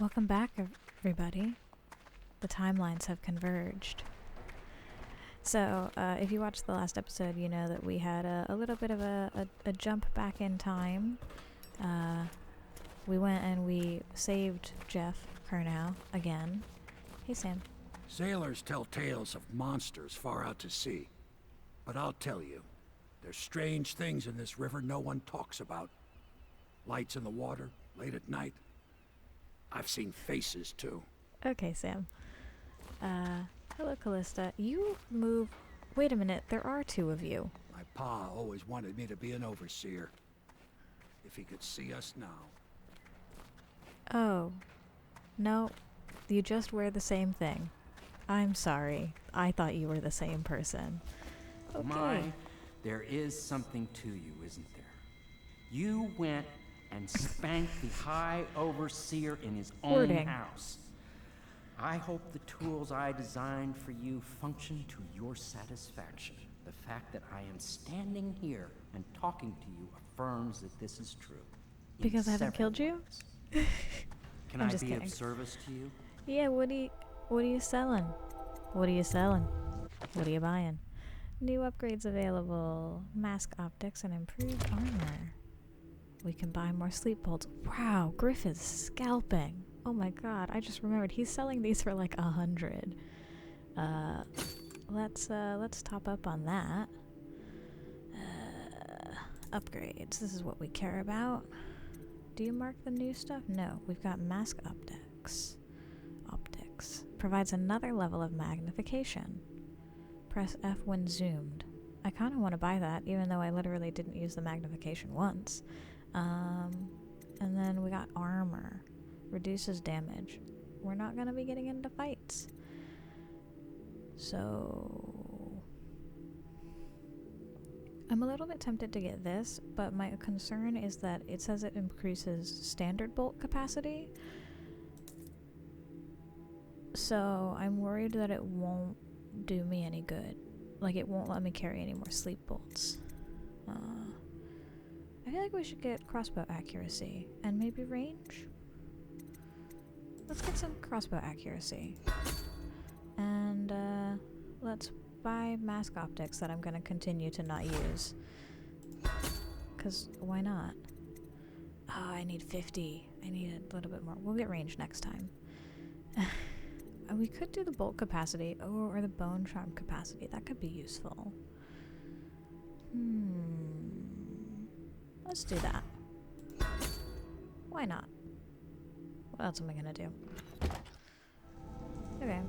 Welcome back, everybody. The timelines have converged. So, if you watched the last episode, you know that we had a little bit of a jump back in time. We went and we saved Jeff Kernow again. Hey, Sam. Sailors tell tales of monsters far out to sea. But I'll tell you, there's strange things in this river no one talks about. Lights in the water, late at night. I've seen faces, too. Okay, Sam. Hello, Callista. You move... Wait a minute, there are two of you. My pa always wanted me to be an overseer. If he could see us now. Oh. No, you just wear the same thing. I'm sorry. I thought you were the same person. Okay. My, there is something to you, isn't there? You went and spanked the High Overseer in his own house. I hope the tools I designed for you function to your satisfaction. The fact that I am standing here and talking to you affirms that this is true. Because I haven't killed you? Can I be of service to you? Yeah, what are you selling? What are you selling? What are you buying? New upgrades available. Mask optics and improved armor. We can buy more sleep bolts. Wow, Griff is scalping. Oh my god, I just remembered he's selling these for like 100. Let's top up on that. Upgrades. This is what we care about. Do you mark the new stuff? No, we've got mask optics. Optics. Provides another level of magnification. Press F when zoomed. I kind of want to buy that, even though I literally didn't use the magnification once. And then we got armor. Reduces damage. We're not going to be getting into fights. So... I'm a little bit tempted to get this, but my concern is that it says it increases standard bolt capacity. So I'm worried that it won't do me any good. Like, it won't let me carry any more sleep bolts. I feel like we should get crossbow accuracy and maybe range. Let's get some crossbow accuracy. And let's buy mask optics that I'm going to continue to not use. Because why not? Oh, I need 50. I need a little bit more. We'll get range next time. We could do the bolt capacity or the bone charm capacity. That could be useful. Let's do that. Why not? What else am I gonna do? Okay.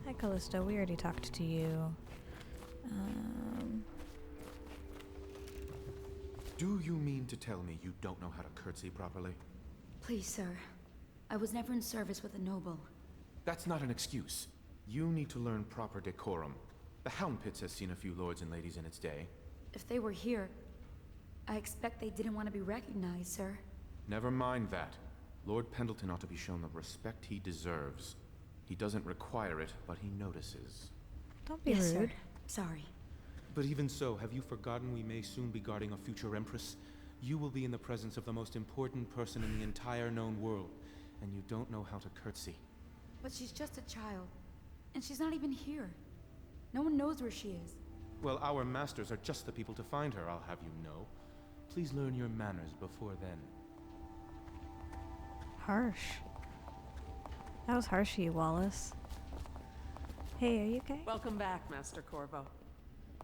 Hi, Callisto. We already talked to you. Do you mean to tell me you don't know how to curtsy properly? Please, sir. I was never in service with a noble. That's not an excuse. You need to learn proper decorum. The Hound Pits has seen a few lords and ladies in its day. If they were here, I expect they didn't want to be recognized, sir. Never mind that. Lord Pendelton ought to be shown the respect he deserves. He doesn't require it, but he notices. Don't be Yes, rude. sir. Sorry. But even so, have you forgotten we may soon be guarding a future Empress? You will be in the presence of the most important person in the entire known world, and you don't know how to curtsy. But she's just a child. And she's not even here. No one knows where she is. Well, our masters are just the people to find her, I'll have you know. Please learn your manners before then. Harsh. That was harsh of you, Wallace. Hey, are you okay? Welcome back, Master Corvo.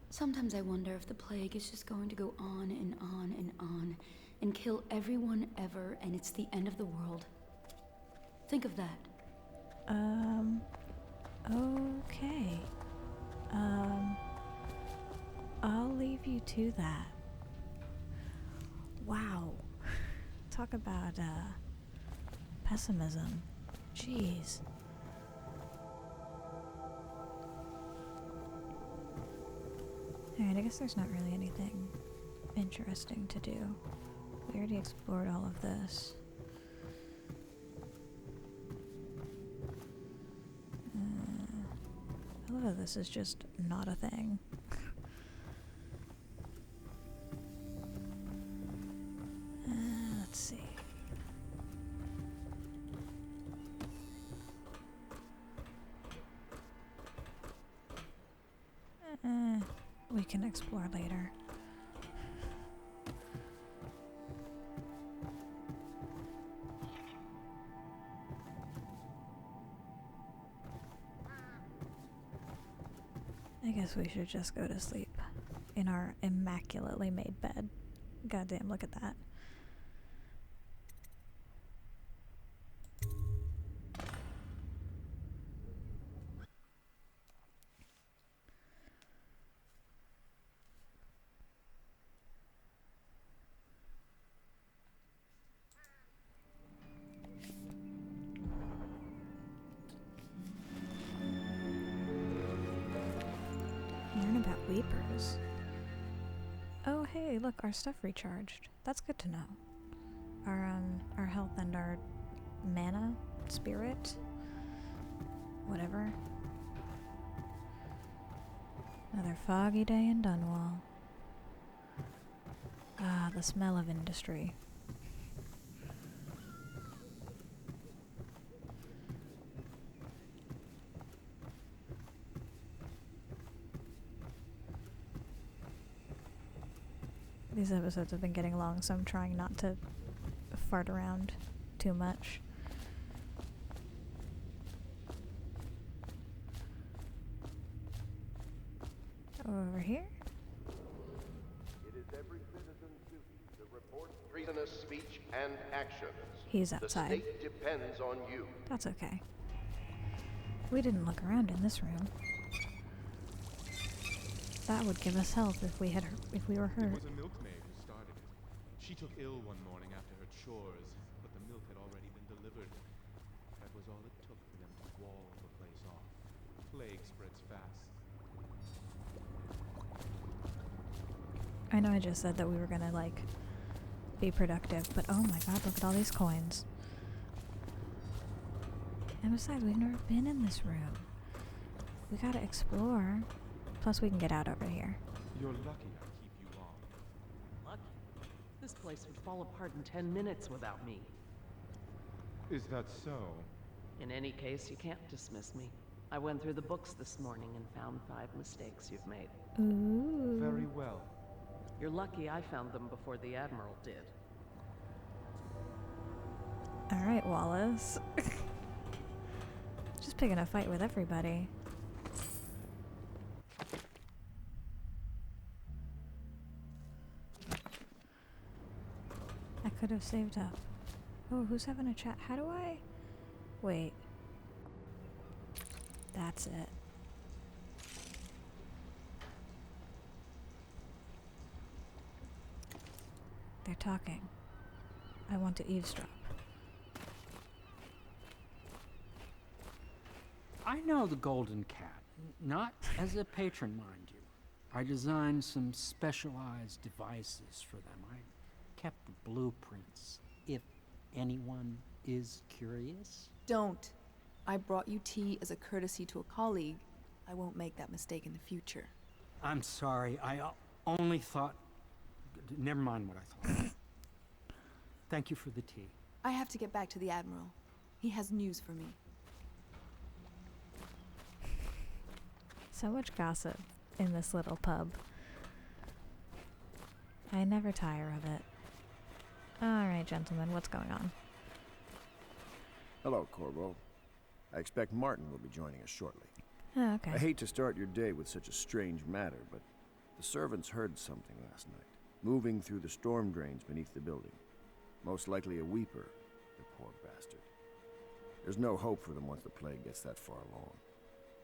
Sometimes I wonder if the plague is just going to go on and on and on and kill everyone ever, and it's the end of the world. Think of that. Okay. I'll leave you to that. Wow. Talk about, pessimism. Jeez. Alright, I guess there's not really anything interesting to do. We already explored all of this. I love that this is just not a thing. Let's see. We can explore later. I guess we should just go to sleep in our immaculately made bed. Goddamn, look at that. Learn about weepers. Oh hey, look, our stuff recharged. That's good to know. Our health and our mana, spirit, whatever. Another foggy day in Dunwall. Ah, the smell of industry. These episodes have been getting long, so I'm trying not to fart around too much. Over here? It is every citizen's duty to report treasonous speech and actions. He's outside. The state depends on you. That's okay. We didn't look around in this room. That would give us help if we were It hurt. was a milkmaid who started it. She took ill one morning after her chores, but the milk had already been delivered. That was all it took for them to wall the place off. Plague spreads fast. I know I just said that we were gonna, like, be productive, but oh my god, look at all these coins. And besides, we've never been in this room. We gotta explore. Plus, we can get out over here. You're lucky I keep you long. Lucky. This place would fall apart in 10 minutes without me. Is that so? In any case, you can't dismiss me. I went through the books this morning and found 5 mistakes you've made. Ooh. Very well. You're lucky I found them before the Admiral did. Alright, Wallace. Just picking a fight with everybody. I could have saved up. Oh, who's having a chat? How do I... Wait. That's it. They're talking. I want to eavesdrop. I know the Golden Cat, not as a patron, mind you. I designed some specialized devices for them. I kept the blueprints, if anyone is curious. Don't. I brought you tea as a courtesy to a colleague. I won't make that mistake in the future. I'm sorry, I only thought... Never mind what I thought. Thank you for the tea. I have to get back to the Admiral. He has news for me. So much gossip in this little pub. I never tire of it. Alright, gentlemen, what's going on? Hello, Corvo. I expect Martin will be joining us shortly. Oh, okay. I hate to start your day with such a strange matter, but the servants heard something last night, moving through the storm drains beneath the building. Most likely a weeper, the poor bastard. There's no hope for them once the plague gets that far along.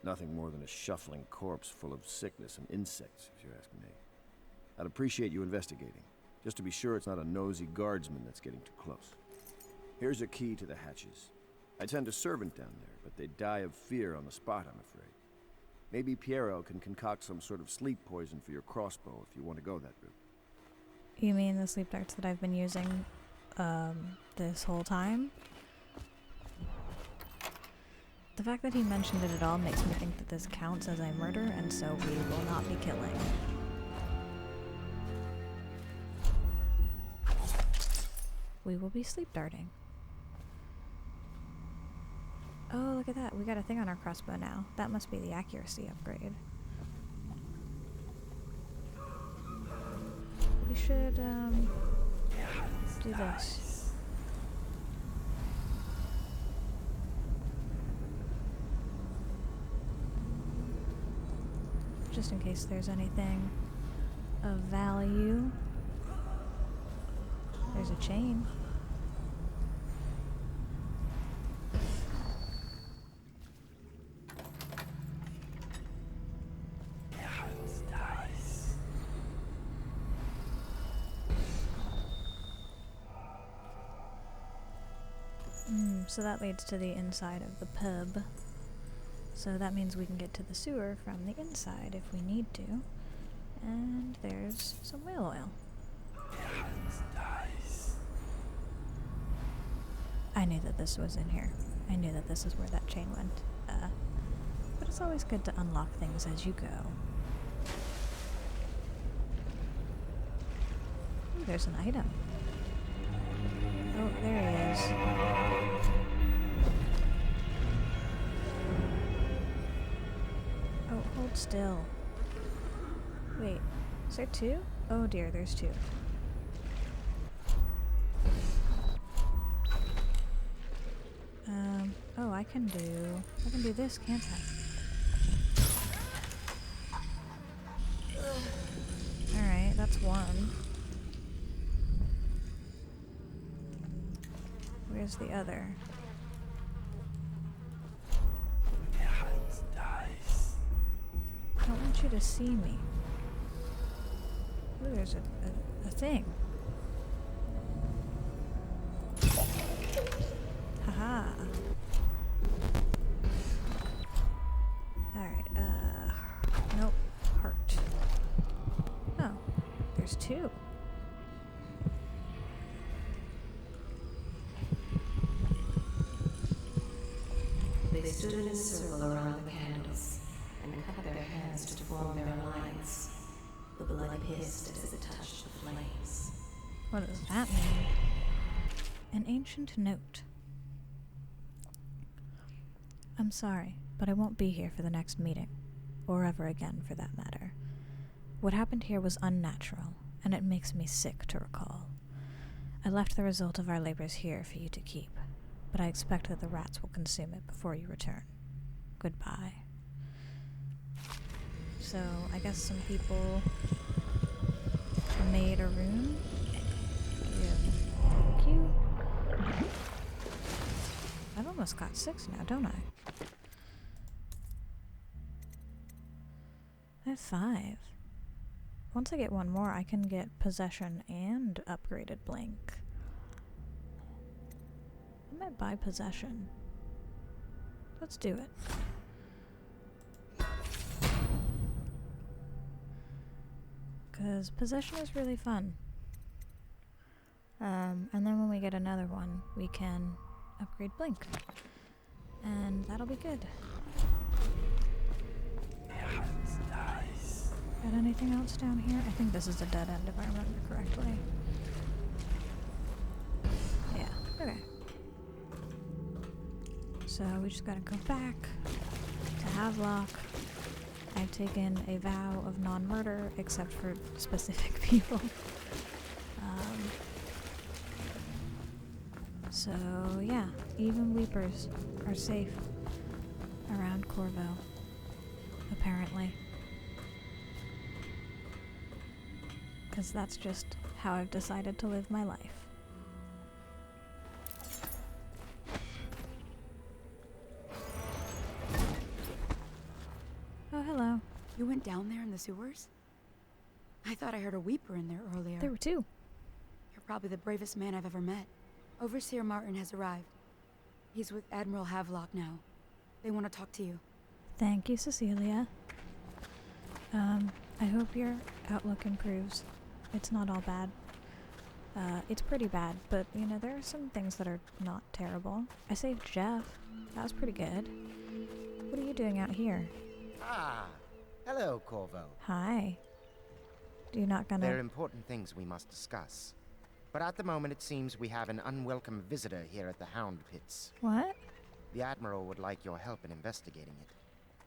Nothing more than a shuffling corpse full of sickness and insects, if you ask me. I'd appreciate you investigating, just to be sure it's not a nosy guardsman that's getting too close. Here's a key to the hatches. I'd send a servant down there, but they'd die of fear on the spot, I'm afraid. Maybe Piero can concoct some sort of sleep poison for your crossbow if you want to go that route. You mean the sleep darts that I've been using, this whole time? The fact that he mentioned it at all makes me think that this counts as a murder, and so we will not be killing. we will be sleep darting. Oh, look at that. We got a thing on our crossbow now. That must be the accuracy upgrade. We should, do this. Just in case there's anything of value. There's a chain. So that leads to the inside of the pub. So that means we can get to the sewer from the inside if we need to. And there's some whale oil. I knew that this was in here. I knew that this is where that chain went. But it's always good to unlock things as you go. Ooh, there's an item. Oh, there he is. Oh, hold still. Wait, is there two? Oh dear, there's two. Oh, I can do this, can't I? Alright, that's one. Where's the other? I don't want you to see me. Ooh, there's a thing. Haha. Alright, nope. Heart. Oh, there's two. They stood in a circle around the candles and cut their hands to form their alliance. The blood hissed as it touched the flames. What does that mean? An ancient note. I'm sorry, but I won't be here for the next meeting. Or ever again, for that matter. What happened here was unnatural, and it makes me sick to recall. I left the result of our labors here for you to keep, but I expect that the rats will consume it before you return. Goodbye. So, I guess some people made a rune. Yeah. Thank you. I've almost got 6 now, don't I? I have 5. Once I get one more, I can get possession and upgraded blink. I might buy possession. Let's do it. Because possession is really fun. And then when we get another one, we can upgrade blink. And that'll be good. Got anything else down here? I think this is a dead end if I remember correctly. Yeah, okay. So we just gotta go back to Havelock. I've taken a vow of non-murder, except for specific people. So yeah, even Weepers are safe around Corvo, apparently. Because that's just how I've decided to live my life. Oh, hello. You went down there in the sewers? I thought I heard a Weeper in there earlier. There were 2. You're probably the bravest man I've ever met. Overseer Martin has arrived. He's with Admiral Havelock now. They want to talk to you. Thank you, Cecilia. I hope your outlook improves. It's not all bad. It's pretty bad, but, you know, there are some things that are not terrible. I saved Jeff. That was pretty good. What are you doing out here? Ah, hello, Corvo. Hi. You're not gonna... There are important things we must discuss. But at the moment, it seems we have an unwelcome visitor here at the Hound Pits. What? The Admiral would like your help in investigating it,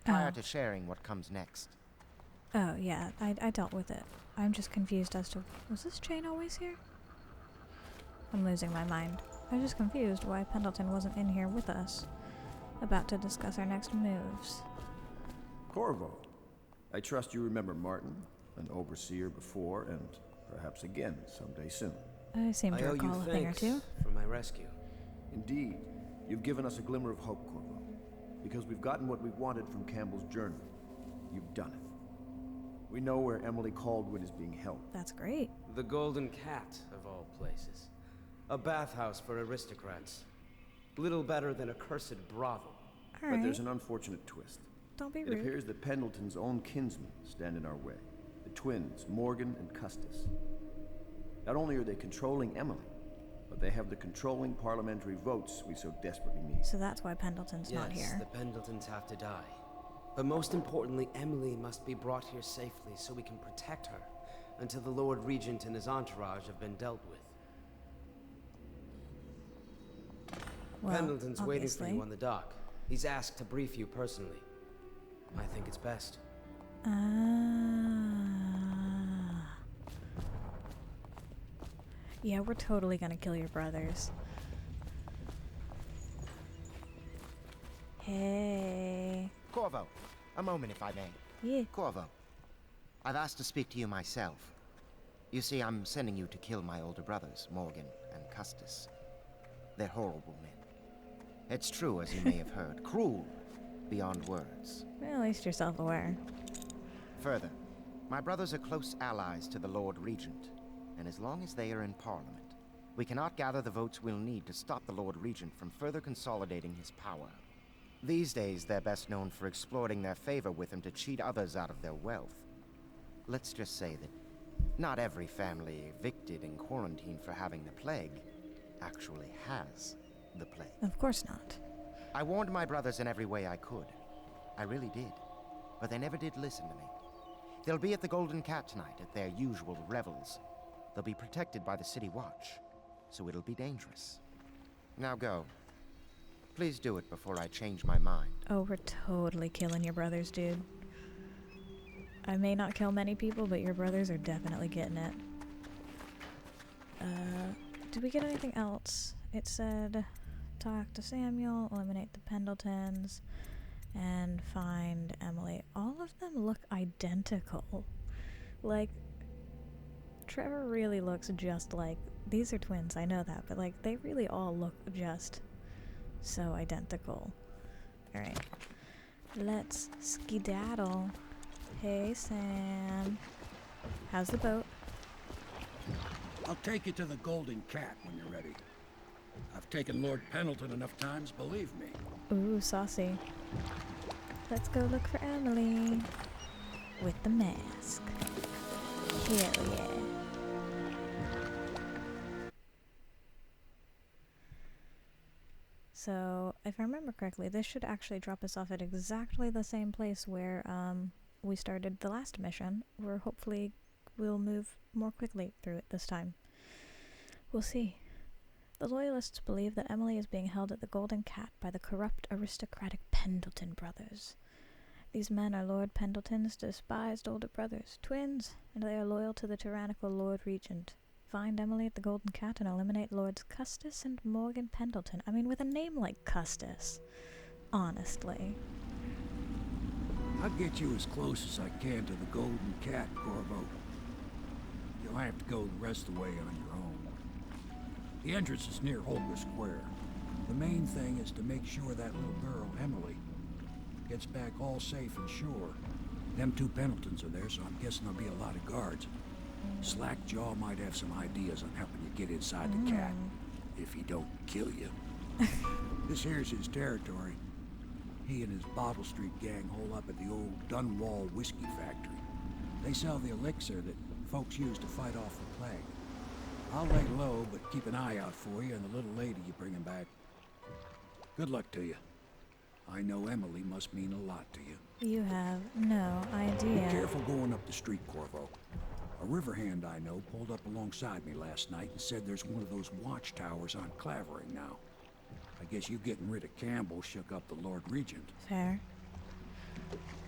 prior to sharing what comes next. Oh, yeah, I dealt with it. I'm just confused as to... Was this chain always here? I'm losing my mind. I was just confused why Pendelton wasn't in here with us, about to discuss our next moves. Corvo, I trust you remember Martin, an overseer before, and perhaps again someday soon. I seem to recall a thing or two. For my rescue. Indeed, you've given us a glimmer of hope, Corvo, because we've gotten what we wanted from Campbell's journal. You've done it. We know where Emily Caldwin is being held. That's great. The Golden Cat, of all places. A bathhouse for aristocrats. Little better than a cursed brothel. But there's an unfortunate twist. Don't be It rude. appears that Pendelton's own kinsmen stand in our way. The twins, Morgan and Custis. Not only are they controlling Emily, but they have the controlling parliamentary votes we so desperately need. So that's why Pendleton's not here. Yes, the Pendletons have to die. But most importantly, Emily must be brought here safely so we can protect her until the Lord Regent and his entourage have been dealt with. Well, Pendleton's waiting for obviously. you on the dock. He's asked to brief you personally. I think it's best. Yeah, we're totally gonna kill your brothers. Hey. Corvo, a moment if I may. Yeah. Corvo, I've asked to speak to you myself. You see, I'm sending you to kill my older brothers, Morgan and Custis. They're horrible men. It's true, as you may have heard. Cruel beyond words. Well, at least you're self-aware. Further, my brothers are close allies to the Lord Regent, and as long as they are in Parliament, we cannot gather the votes we'll need to stop the Lord Regent from further consolidating his power. These days, they're best known for exploiting their favor with him to cheat others out of their wealth. Let's just say that not every family evicted and quarantined for having the plague actually has the plague. Of course not. I warned my brothers in every way I could. I really did. But they never did listen to me. They'll be at the Golden Cat tonight at their usual revels. They'll be protected by the City Watch, so it'll be dangerous. Now go. Please do it before I change my mind. Oh, we're totally killing your brothers, dude. I may not kill many people, but your brothers are definitely getting it. Did we get anything else? It said, talk to Samuel, eliminate the Pendletons, and find Emily. All of them look identical. Like, Trevor really looks just like... These are twins, I know that, but like, they really all look just so identical. Alright. Let's skedaddle. Hey, Sam. How's the boat? I'll take you to the Golden Cat when you're ready. I've taken Lord Pendleton enough times, believe me. Ooh, saucy. Let's go look for Emily. With the mask. Hell yeah. So, if I remember correctly, this should actually drop us off at exactly the same place where we started the last mission, where hopefully we'll move more quickly through it this time. We'll see. The Loyalists believe that Emily is being held at the Golden Cat by the corrupt aristocratic Pendleton brothers. These men are Lord Pendleton's despised older brothers, twins, and they are loyal to the tyrannical Lord Regent. Find Emily at the Golden Cat and eliminate Lords Custis and Morgan Pendleton. I mean, with a name like Custis. Honestly. I'll get you as close as I can to the Golden Cat, Corvo. You'll have to go the rest of the way on your own. The entrance is near Holger Square. The main thing is to make sure that little girl, Emily, gets back all safe and sure. Them two Pendletons are there, so I'm guessing there'll be a lot of guards. Slackjaw might have some ideas on helping you get inside the cat, if he don't kill you. This here's his territory. He and his Bottle Street gang hole up at the old Dunwall whiskey factory. They sell the elixir that folks use to fight off the plague. I'll lay low, but keep an eye out for you and the little lady you bring him back. Good luck to you. I know Emily must mean a lot to you. You have no idea. Be careful going up the street, Corvo. A river hand I know pulled up alongside me last night and said there's one of those watchtowers on Clavering now. I guess you getting rid of Campbell shook up the Lord Regent. Fair.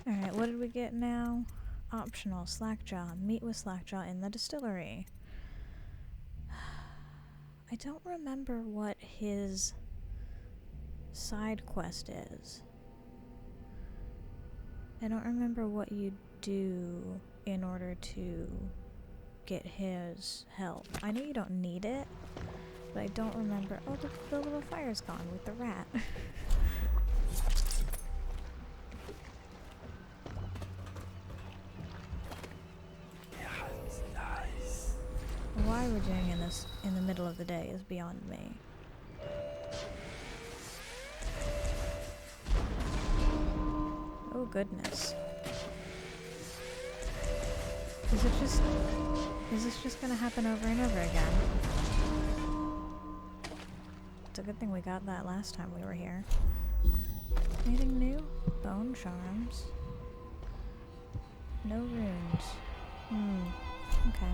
Alright, what did we get now? Optional, Slackjaw. Meet with Slackjaw in the distillery. I don't remember what his side quest is. I don't remember what you do in order to get his help. I know you don't need it, but I don't remember. Oh, the little fire's gone with the rat. Why we're doing this in the middle of the day is beyond me. Oh goodness. Is this just gonna happen over and over again? It's a good thing we got that last time we were here. Anything new? Bone charms. No runes. Okay.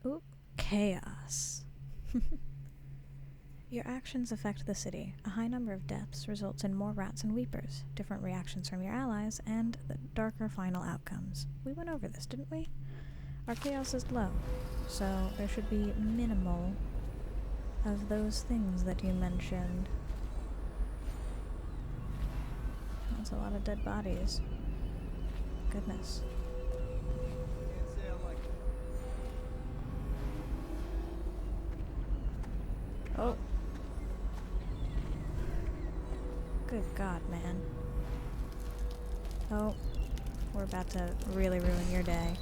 Oop, chaos. Your actions affect the city. A high number of deaths results in more rats and weepers, different reactions from your allies, and the darker final outcomes. We went over this, didn't we? Our chaos is low, so there should be minimal of those things that you mentioned. That's a lot of dead bodies. Goodness. Oh. Good God, man. Oh. We're about to really ruin your day.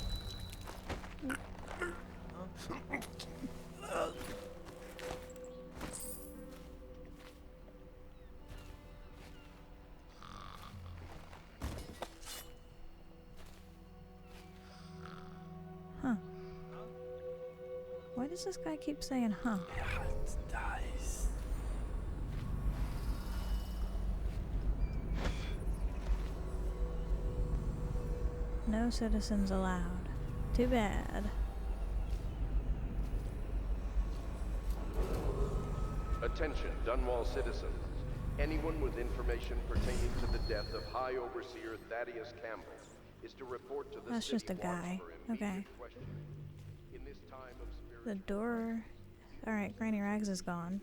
Huh. Why does this guy keep saying, huh? No citizens allowed. Too bad. Attention, Dunwall citizens. Anyone with information pertaining to the death of High Overseer Thaddeus Campbell is to report to the That's just a guy. Okay. In this time of The door. Alright, Granny Rags is gone.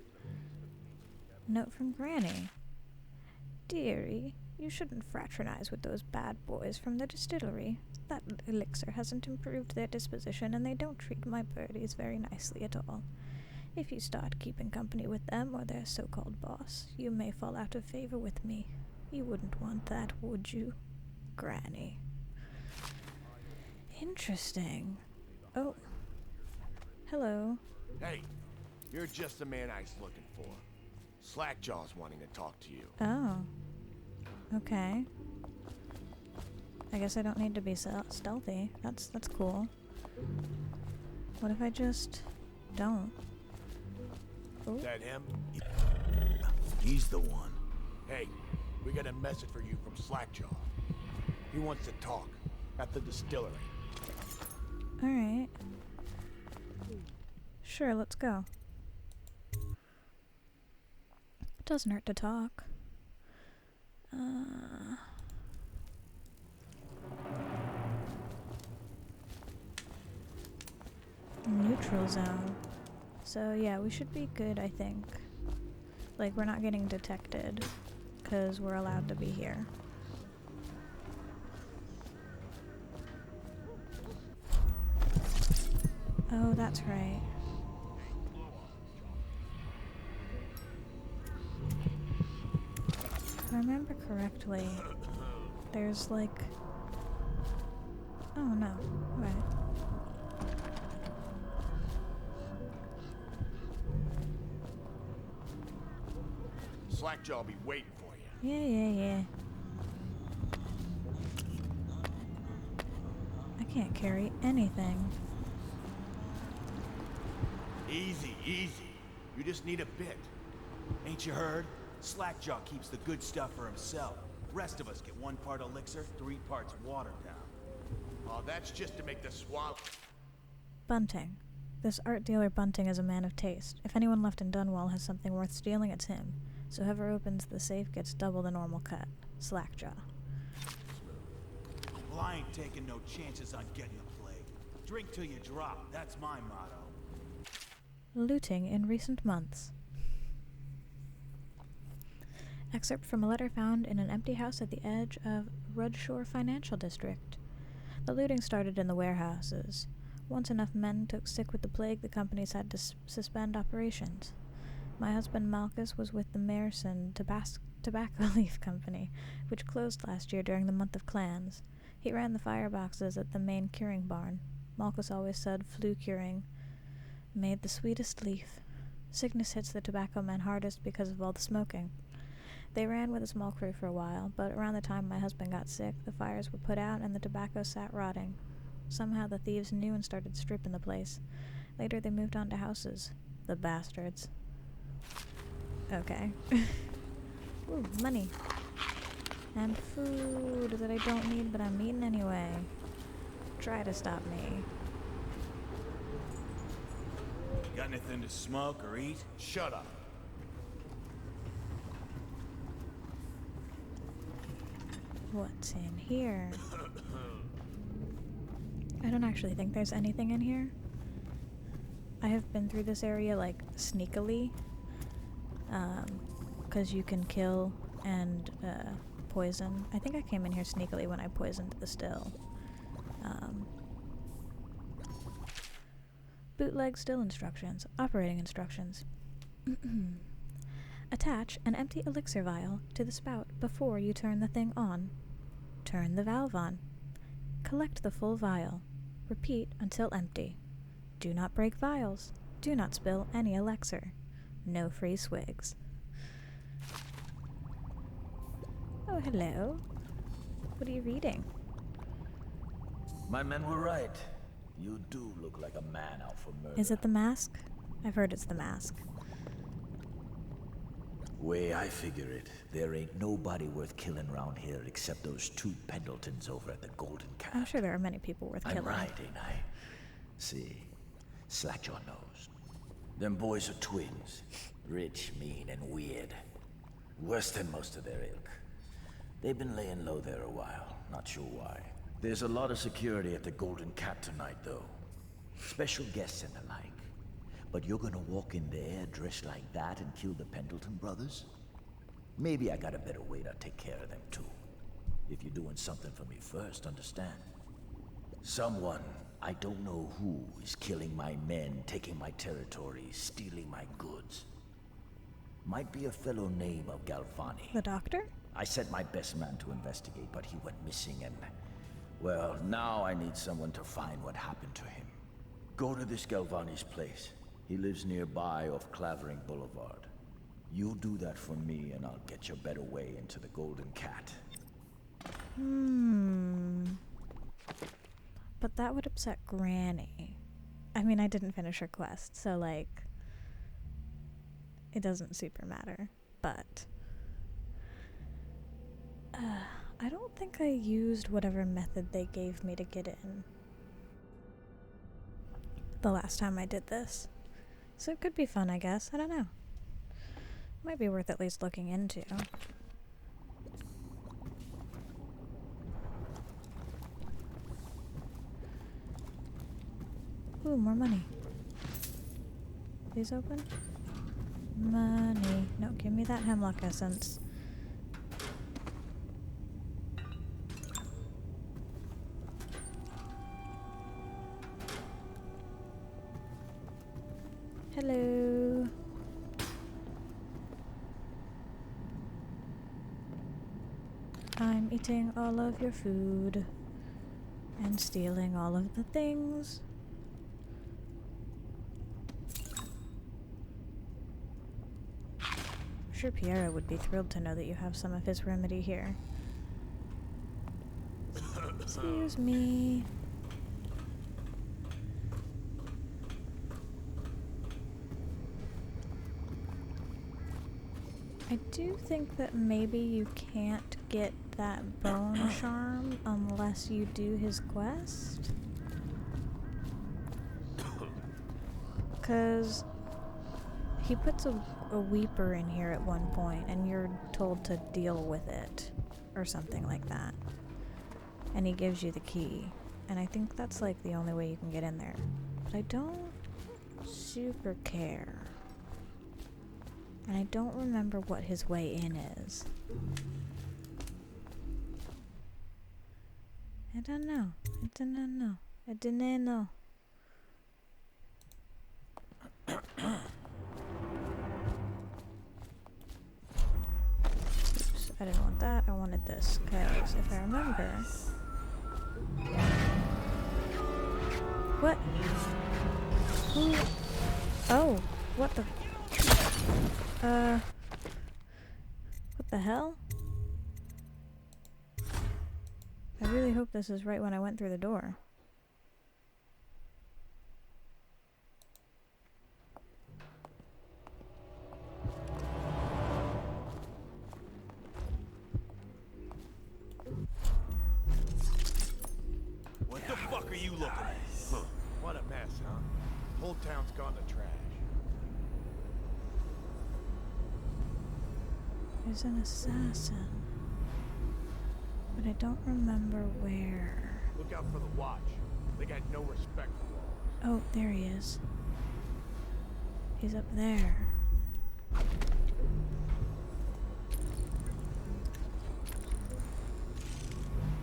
Note from Granny. Dearie, you shouldn't fraternize with those bad boys from the distillery. That elixir hasn't improved their disposition, and they don't treat my birdies very nicely at all. If you start keeping company with them or their so-called boss, you may fall out of favor with me. You wouldn't want that, would you, Granny? Interesting. Oh. Hello. Hey, you're just the man I was looking for. Slackjaw's wanting to talk to you. Oh. Okay. I guess I don't need to be stealthy. That's cool. What if I just don't? Ooh. That him? He's the one. Hey, we got a message for you from Slackjaw. He wants to talk at the distillery. Alright. Sure, let's go. It doesn't hurt to talk. Neutral zone. So yeah, we should be good, I think. Like, we're not getting detected, because we're allowed to be here. Oh, that's right. If I remember correctly, there's like... Oh no, right. Slackjaw'll be waiting for you. Yeah. I can't carry anything. Easy. You just need a bit. Ain't you heard? Slackjaw keeps the good stuff for himself. rest of us get 1 part elixir, 3 parts watered down. Oh, that's just to make the swallow. Bunting. This art dealer Bunting is a man of taste. If anyone left in Dunwall has something worth stealing, it's him. So whoever opens the safe gets double the normal cut. Slackjaw. Well, I ain't taking no chances on getting the plague. Drink till you drop, that's my motto. Looting in recent months. Excerpt from a letter found in an empty house at the edge of Rudshore Financial District. The looting started in the warehouses. Once enough men took sick with the plague, the companies had to suspend operations. My husband Malchus was with the Mayerson Tobacco Leaf Company, which closed last year during the month of clans. He ran the fireboxes at the main curing barn. Malchus always said flu curing made the sweetest leaf. Sickness hits the tobacco men hardest because of all the smoking. They ran with a small crew for a while, but around the time my husband got sick, the fires were put out and the tobacco sat rotting. Somehow the thieves knew and started stripping the place. Later they moved on to houses. The bastards. Okay. Ooh, money. And food that I don't need, but I'm eating anyway. Try to stop me. Got anything to smoke or eat? Shut up. What's in here? I don't actually think there's anything in here. I have been through this area, like, sneakily. 'Cause you can kill and, poison. I think I came in here sneakily when I poisoned the still. Bootleg still instructions. Operating instructions. Attach an empty elixir vial to the spout before you turn the thing on. Turn the valve on. Collect the full vial. Repeat until empty. Do not break vials. Do not spill any elixir. No free swigs. Oh, hello. What are you reading? My men were right. You do look like a man out for murder. Is it the mask? I've heard it's the mask. Way I figure it, there ain't nobody worth killing around here except those 2 Pendeltons over at the Golden Cat. I'm sure there are many people worth killing. I'm right, ain't I? See, Slackjaw knows. Them boys are twins. Rich, mean, and weird. Worse than most of their ilk. They've been laying low there a while, not sure why. There's a lot of security at the Golden Cat tonight, though. Special guests and the like. But you're gonna walk in there dressed like that and kill the Pendelton brothers? Maybe I got a better way to take care of them, too. If you're doing something for me first, understand? Someone, I don't know who, is killing my men, taking my territory, stealing my goods. Might be a fellow named of Galvani. The doctor? I sent my best man to investigate, but he went missing and... well, now I need someone to find what happened to him. Go to this Galvani's place. He lives nearby off Clavering Boulevard. You do that for me and I'll get you a better way into the Golden Cat. But that would upset Granny. I mean, I didn't finish her quest, so, like... it doesn't super matter. But... I don't think I used whatever method they gave me to get in the last time I did this. So it could be fun, I guess. I don't know. Might be worth at least looking into. Ooh, more money. These open? Money. No, give me that hemlock essence. Hello. I'm eating all of your food and stealing all of the things. I'm sure Piero would be thrilled to know that you have some of his remedy here. Excuse me. I do think that maybe you can't get that bone charm unless you do his quest? Because he puts a weeper in here at one point and you're told to deal with it or something like that. And he gives you the key. And I think that's like the only way you can get in there. But I don't super care. And I don't remember what his way in is. I don't know. I didn't know. I didn't know. Oops, I didn't want that. I wanted this. Because if I remember... What? Who? Oh, what the... What the hell? I really hope this is right when I went through the door. What the fuck are you looking at? Huh. What a mess, huh? Whole town's gone to trash. There's an assassin. But I don't remember where. Look out for the watch. They got no respect for laws. Oh, there he is. He's up there.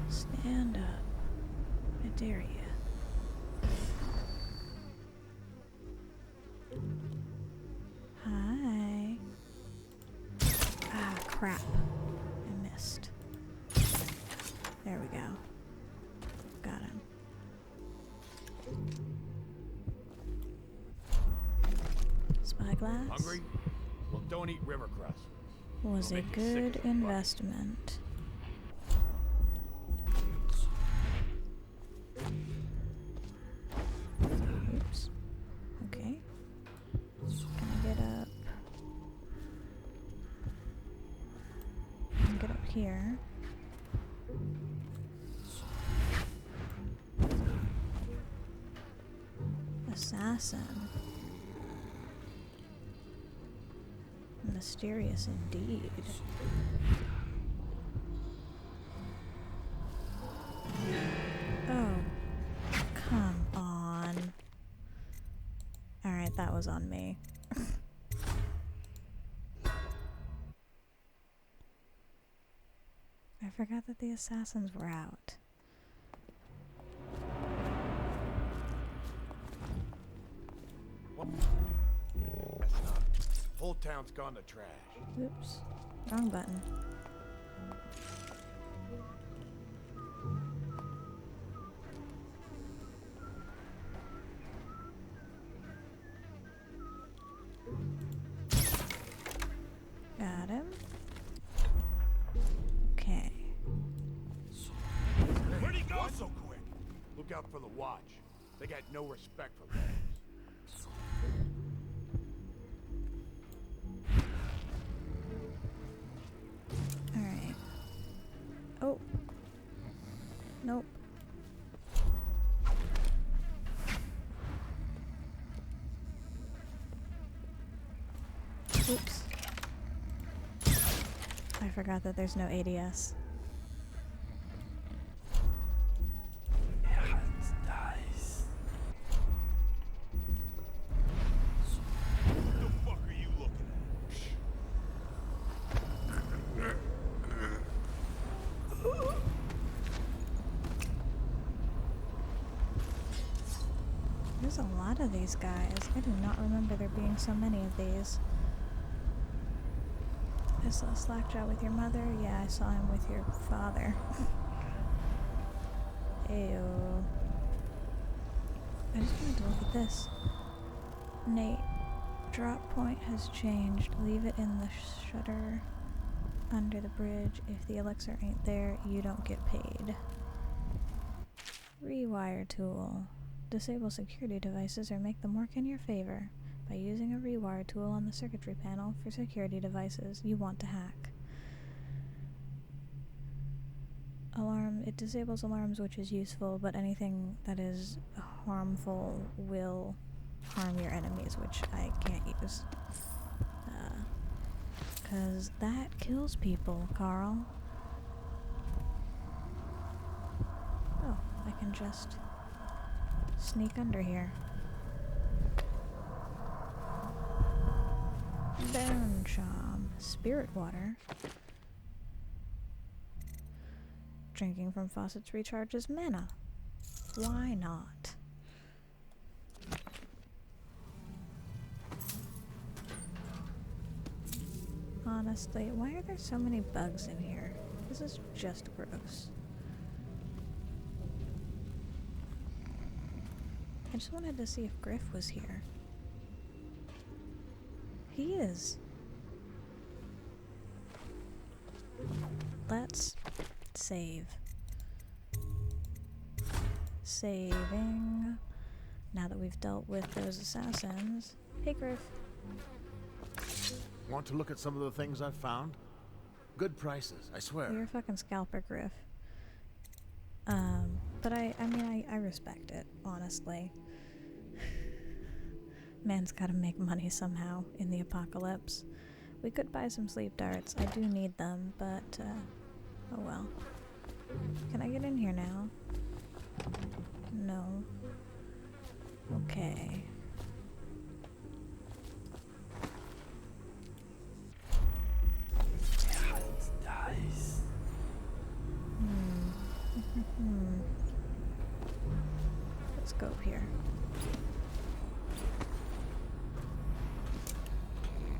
Stand up. I dare you. Hi. Ah, crap. I missed. There we go. Got him. Spyglass Hungry? Well, don't eat river crust. was a good investment. Oops. Okay. Can I get up? I can get up here. Assassin. Mysterious indeed. Oh, come on. Alright, that was on me. I forgot that the assassins were out. That's not. Whole town's gone to trash. Oops. Wrong button. Got him. Okay. Where'd he go so quick? Look out for the watch. They got no respect for laws. Alright. Oh. Nope. Oops. I forgot that there's no ADS. There's a lot of these guys. I do not remember there being so many of these. I saw Slackjaw with your mother. Yeah, I saw him with your father. Ew. I just wanted to look at this. Nate, drop point has changed. Leave it in the shutter under the bridge. If the elixir ain't there, you don't get paid. Rewire tool. Disable security devices or make them work in your favor by using a rewire tool on the circuitry panel for security devices you want to hack. alarm. It disables alarms, which is useful, but anything that is harmful will harm your enemies, which I can't use. 'Cause that kills people, Carl. Oh, I can just sneak under here. Bone charm. Spirit water. Drinking from faucets recharges mana. Why not? Honestly, why are there so many bugs in here? This is just gross. I just wanted to see if Griff was here. He is. Let's save. Saving. Now that we've dealt with those assassins. Hey, Griff. Want to look at some of the things I've found? Good prices, I swear. You're a fucking scalper, Griff. But I respect it, honestly. Man's gotta make money somehow in the apocalypse. We could buy some sleep darts. I do need them, but, oh well. Can I get in here now? No. Okay. Let's go up here.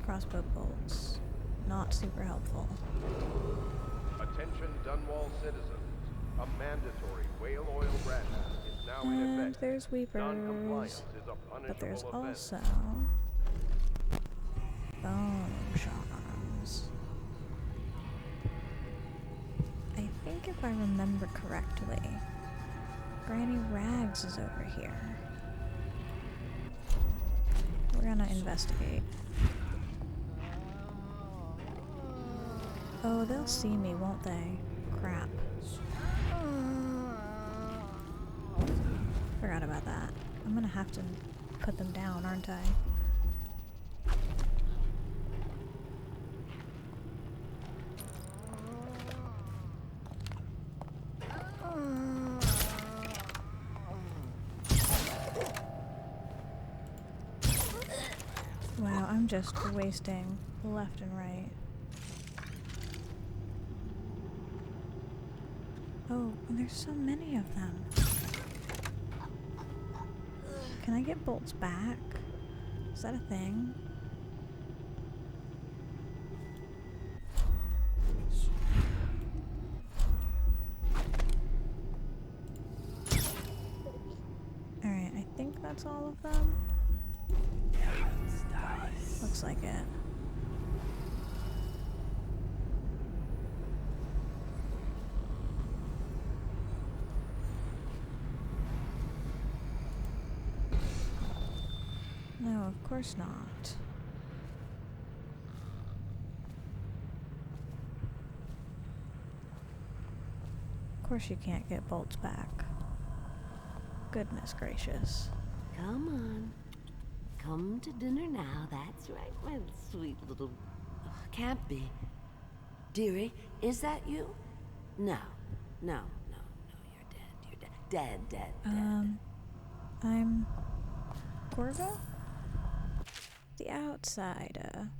Crossbow bolts. Not super helpful. Attention Dunwall citizens. A mandatory whale oil brand is now in And effect. there's weepers. Is a But there's punishable also offense. bone charms. I think if I remember correctly, Granny Rags is over here. We're gonna investigate. Oh, they'll see me, won't they? Crap. Forgot about that. I'm gonna have to put them down, aren't I? Wow, I'm just wasting left and right. Oh, and there's so many of them. Can I get bolts back? Is that a thing? Alright, I think that's all of them. Looks like it. No, of course not. Of course you can't get bolts back. Goodness gracious. Come on. Come to dinner now. That's right, my sweet little... Can't be. Dearie, is that you? No. No, you're dead. You're dead. Dead. I'm... Corvo? The Outsider.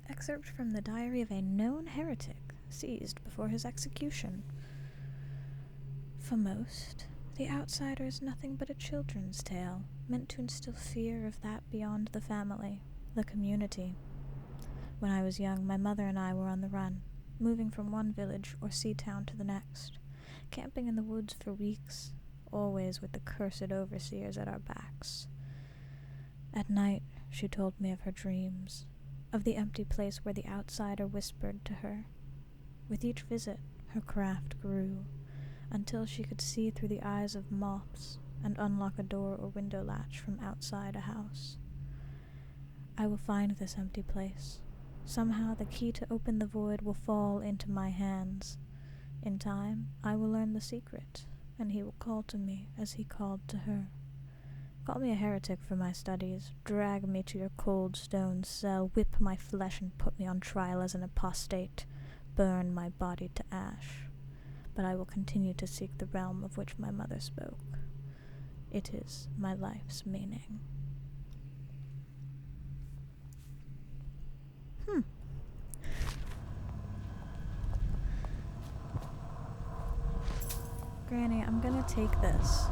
Excerpt from the diary of a known heretic, seized before his execution. For most, The Outsider is nothing but a children's tale, meant to instill fear of that beyond the family, the community. When I was young, my mother and I were on the run, moving from one village or sea town to the next, camping in the woods for weeks, always with the cursed overseers at our backs. At night, she told me of her dreams, of the empty place where the Outsider whispered to her. With each visit, her craft grew, until she could see through the eyes of moths and unlock a door or window latch from outside a house. I will find this empty place. Somehow the key to open the void will fall into my hands, In time, I will learn the secret, and he will call to me as he called to her. Call me a heretic for my studies, drag me to your cold stone cell, whip my flesh and put me on trial as an apostate, burn my body to ash. But I will continue to seek the realm of which my mother spoke. It is my life's meaning. Granny, I'm gonna take this.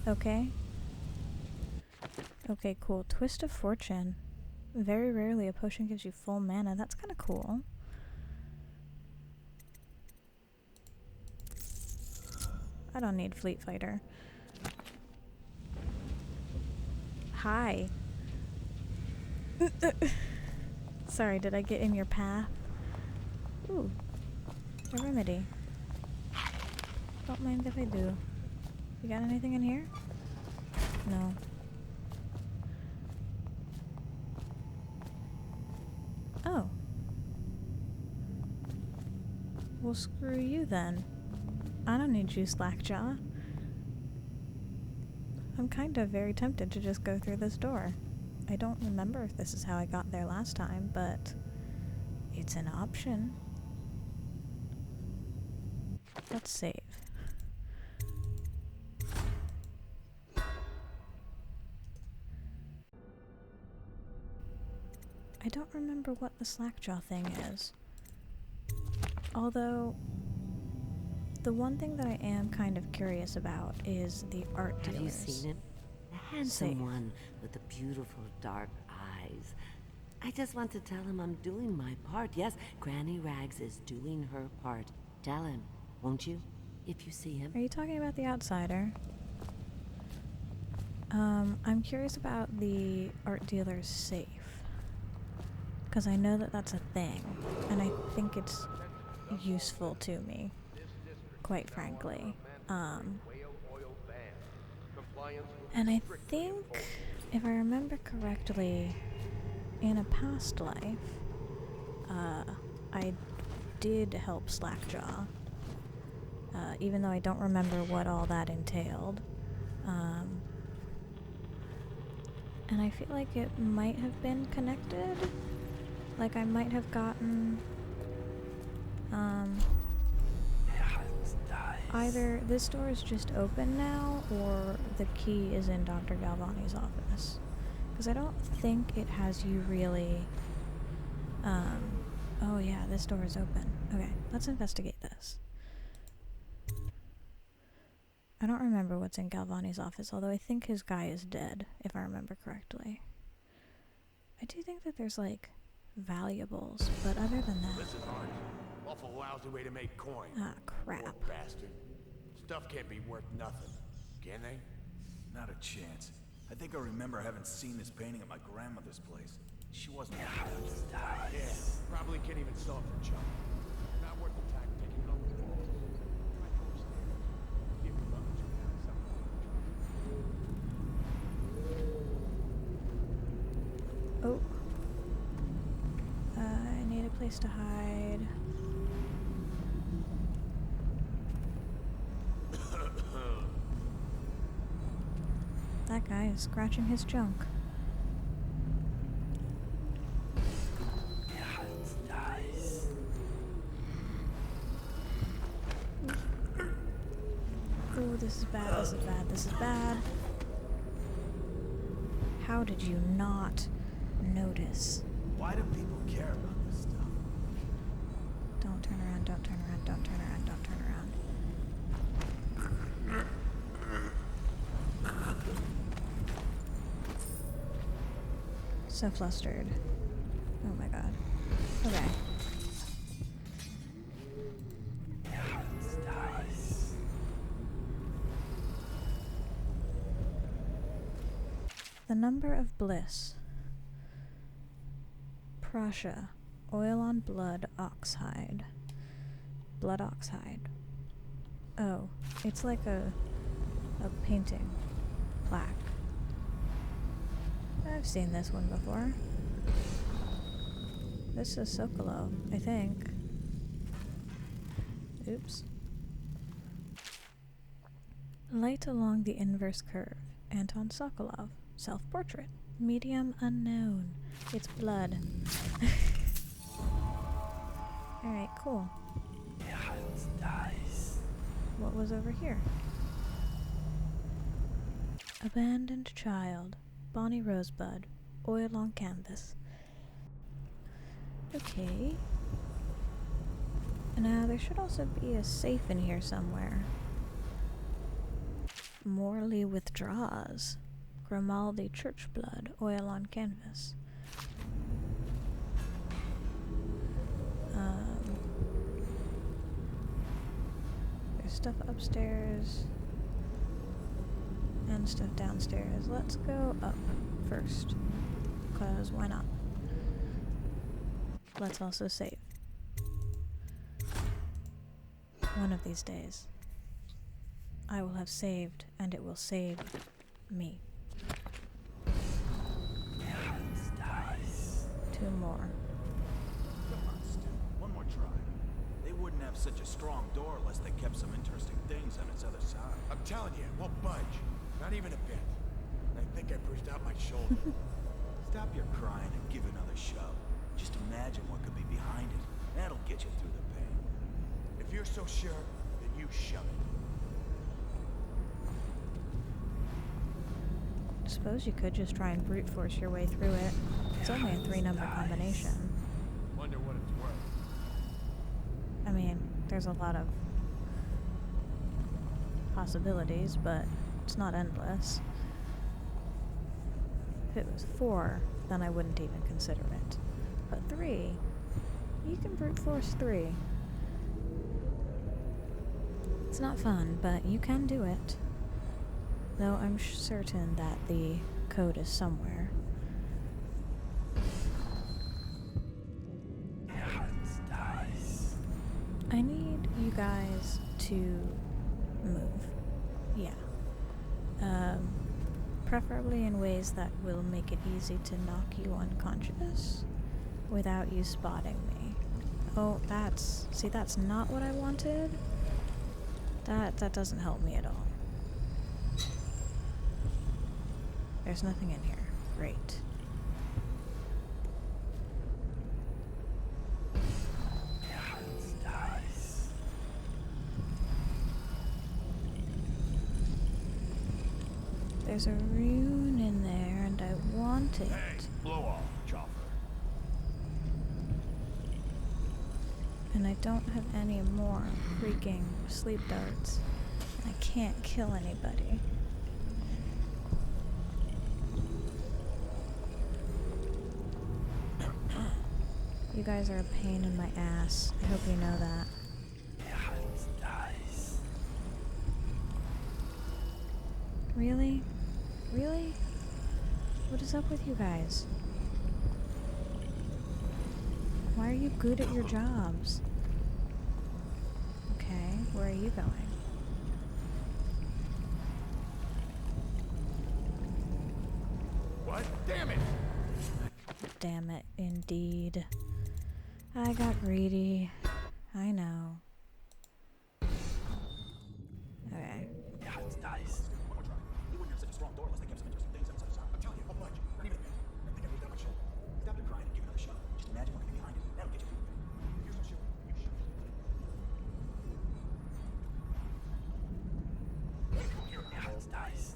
Okay? Okay, cool. Twist of Fortune. Very rarely a potion gives you full mana. That's kinda cool. I don't need Fleet Fighter. Hi. Sorry, did I get in your path? Ooh. A remedy. Don't mind if I do. You got anything in here? No. Oh. Well, screw you then. I don't need you, Slackjaw. I'm kind of very tempted to just go through this door. I don't remember if this is how I got there last time, but it's an option. Let's save. I don't remember what the Slackjaw thing is. Although, the one thing that I am kind of curious about is the art dealers. Have you seen him? The handsome one with the beautiful dark eyes. I just want to tell him I'm doing my part. Yes, Granny Rags is doing her part. Tell him, won't you? If you see him. Are you talking about the outsider? I'm curious about the art dealer's safe. Because I know that that's a thing, and I think it's useful to me, quite frankly. And I think, if I remember correctly, in a past life, I did help Slackjaw, even though I don't remember what all that entailed. And I feel like it might have been connected. Like I might have gotten, either this door is just open now, or the key is in Dr. Galvani's office. Because I don't think it has you really, oh yeah, this door is open. Okay, let's investigate this. I don't remember what's in Galvani's office, although I think his guy is dead, if I remember correctly. I do think that there's, like, valuables, but other than that... Listen, Hart. Awful lousy way to make coin. Ah, crap. Poor bastard. Stuff can't be worth nothing, can they? Not a chance. I think I remember having seen this painting at my grandmother's place. She wasn't Yeah, probably can't even sell it for chump. Not worth the time taking it off the wall. Try to upstairs. Give your mother 2 pounds something. Oh. I need a place to hide. That guy is scratching his junk. Oh, this is bad, this is bad, this is bad. How did you not notice? Why do people care about this stuff? Don't turn around, don't turn around, don't turn around, don't turn around. So flustered. Oh my god. Okay. The number of bliss. Prussia. Oil on blood oxhide. Blood oxhide. Oh, it's like a painting. Plaque. I've seen this one before. This is Sokolo, I think. Oops. Light along the inverse curve. Anton Sokolov. Self-portrait. Medium unknown. It's blood. Alright, cool. What was over here? Abandoned child. Bonnie Rosebud. Oil on canvas. Okay. Now, there should also be a safe in here somewhere. Morley withdraws. Grimaldi church blood. Oil on canvas. There's stuff upstairs and stuff downstairs. Let's go up first, because why not? Let's also save. One of these days, I will have saved, and it will save me. 2 more. Come on, Stu. One more try. They wouldn't have such a strong door unless they kept some interesting things on its other side. I'm telling you, it won't budge. Not even a bit. I think I bruised out my shoulder. Stop your crying and give it another shove. Just imagine what could be behind it. That'll get you through the pain. If you're so sure, then you shove it. I suppose you could just try and brute force your way through it. It's only a 3-number combination. Wonder what it's worth. I mean, there's a lot of possibilities, but it's not endless. If it was 4, then I wouldn't even consider it. But 3, you can brute force 3. It's not fun, but you can do it. Though I'm certain that the code is somewhere. I need you guys to move. Yeah. Preferably in ways that will make it easy to knock you unconscious without you spotting me. Oh, that's not what I wanted. That doesn't help me at all. There's nothing in here. Great. There's a rune in there, and I want it. Hey, blow off, chopper. And I don't have any more freaking sleep darts. I can't kill anybody. You guys are a pain in my ass. I hope you know that. Really? Really? What is up with you guys? Why are you good at your jobs? Okay, where are you going? What? Damn it! Damn it, indeed. I got greedy. I know. Okay. Yeah, it's nice. One more try. They wouldn't have such a strong door unless they kept some interesting things on its other side. I'm telling you, I'll budge. Not even a bit. I think I bruised out my shoulder. Stop your crying and give it another shove. Just imagine what could be behind it. That'll get you through the pain. If you're so sure, you shove it. Yeah, it's nice.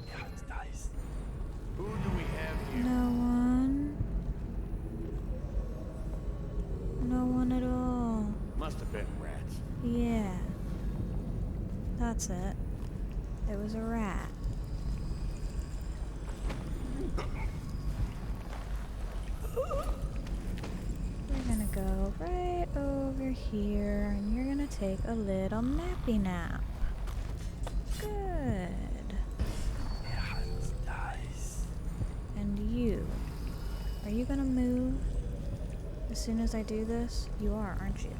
Yeah, it's nice. Who do we have here? No one. No one at all. Must have been rats. Yeah. That's it. It was a rat. We're gonna go right over here, and you're gonna take a little nappy nap. Good. Yeah, it's nice. And you. Are you gonna move as soon as I do this? You are, aren't you?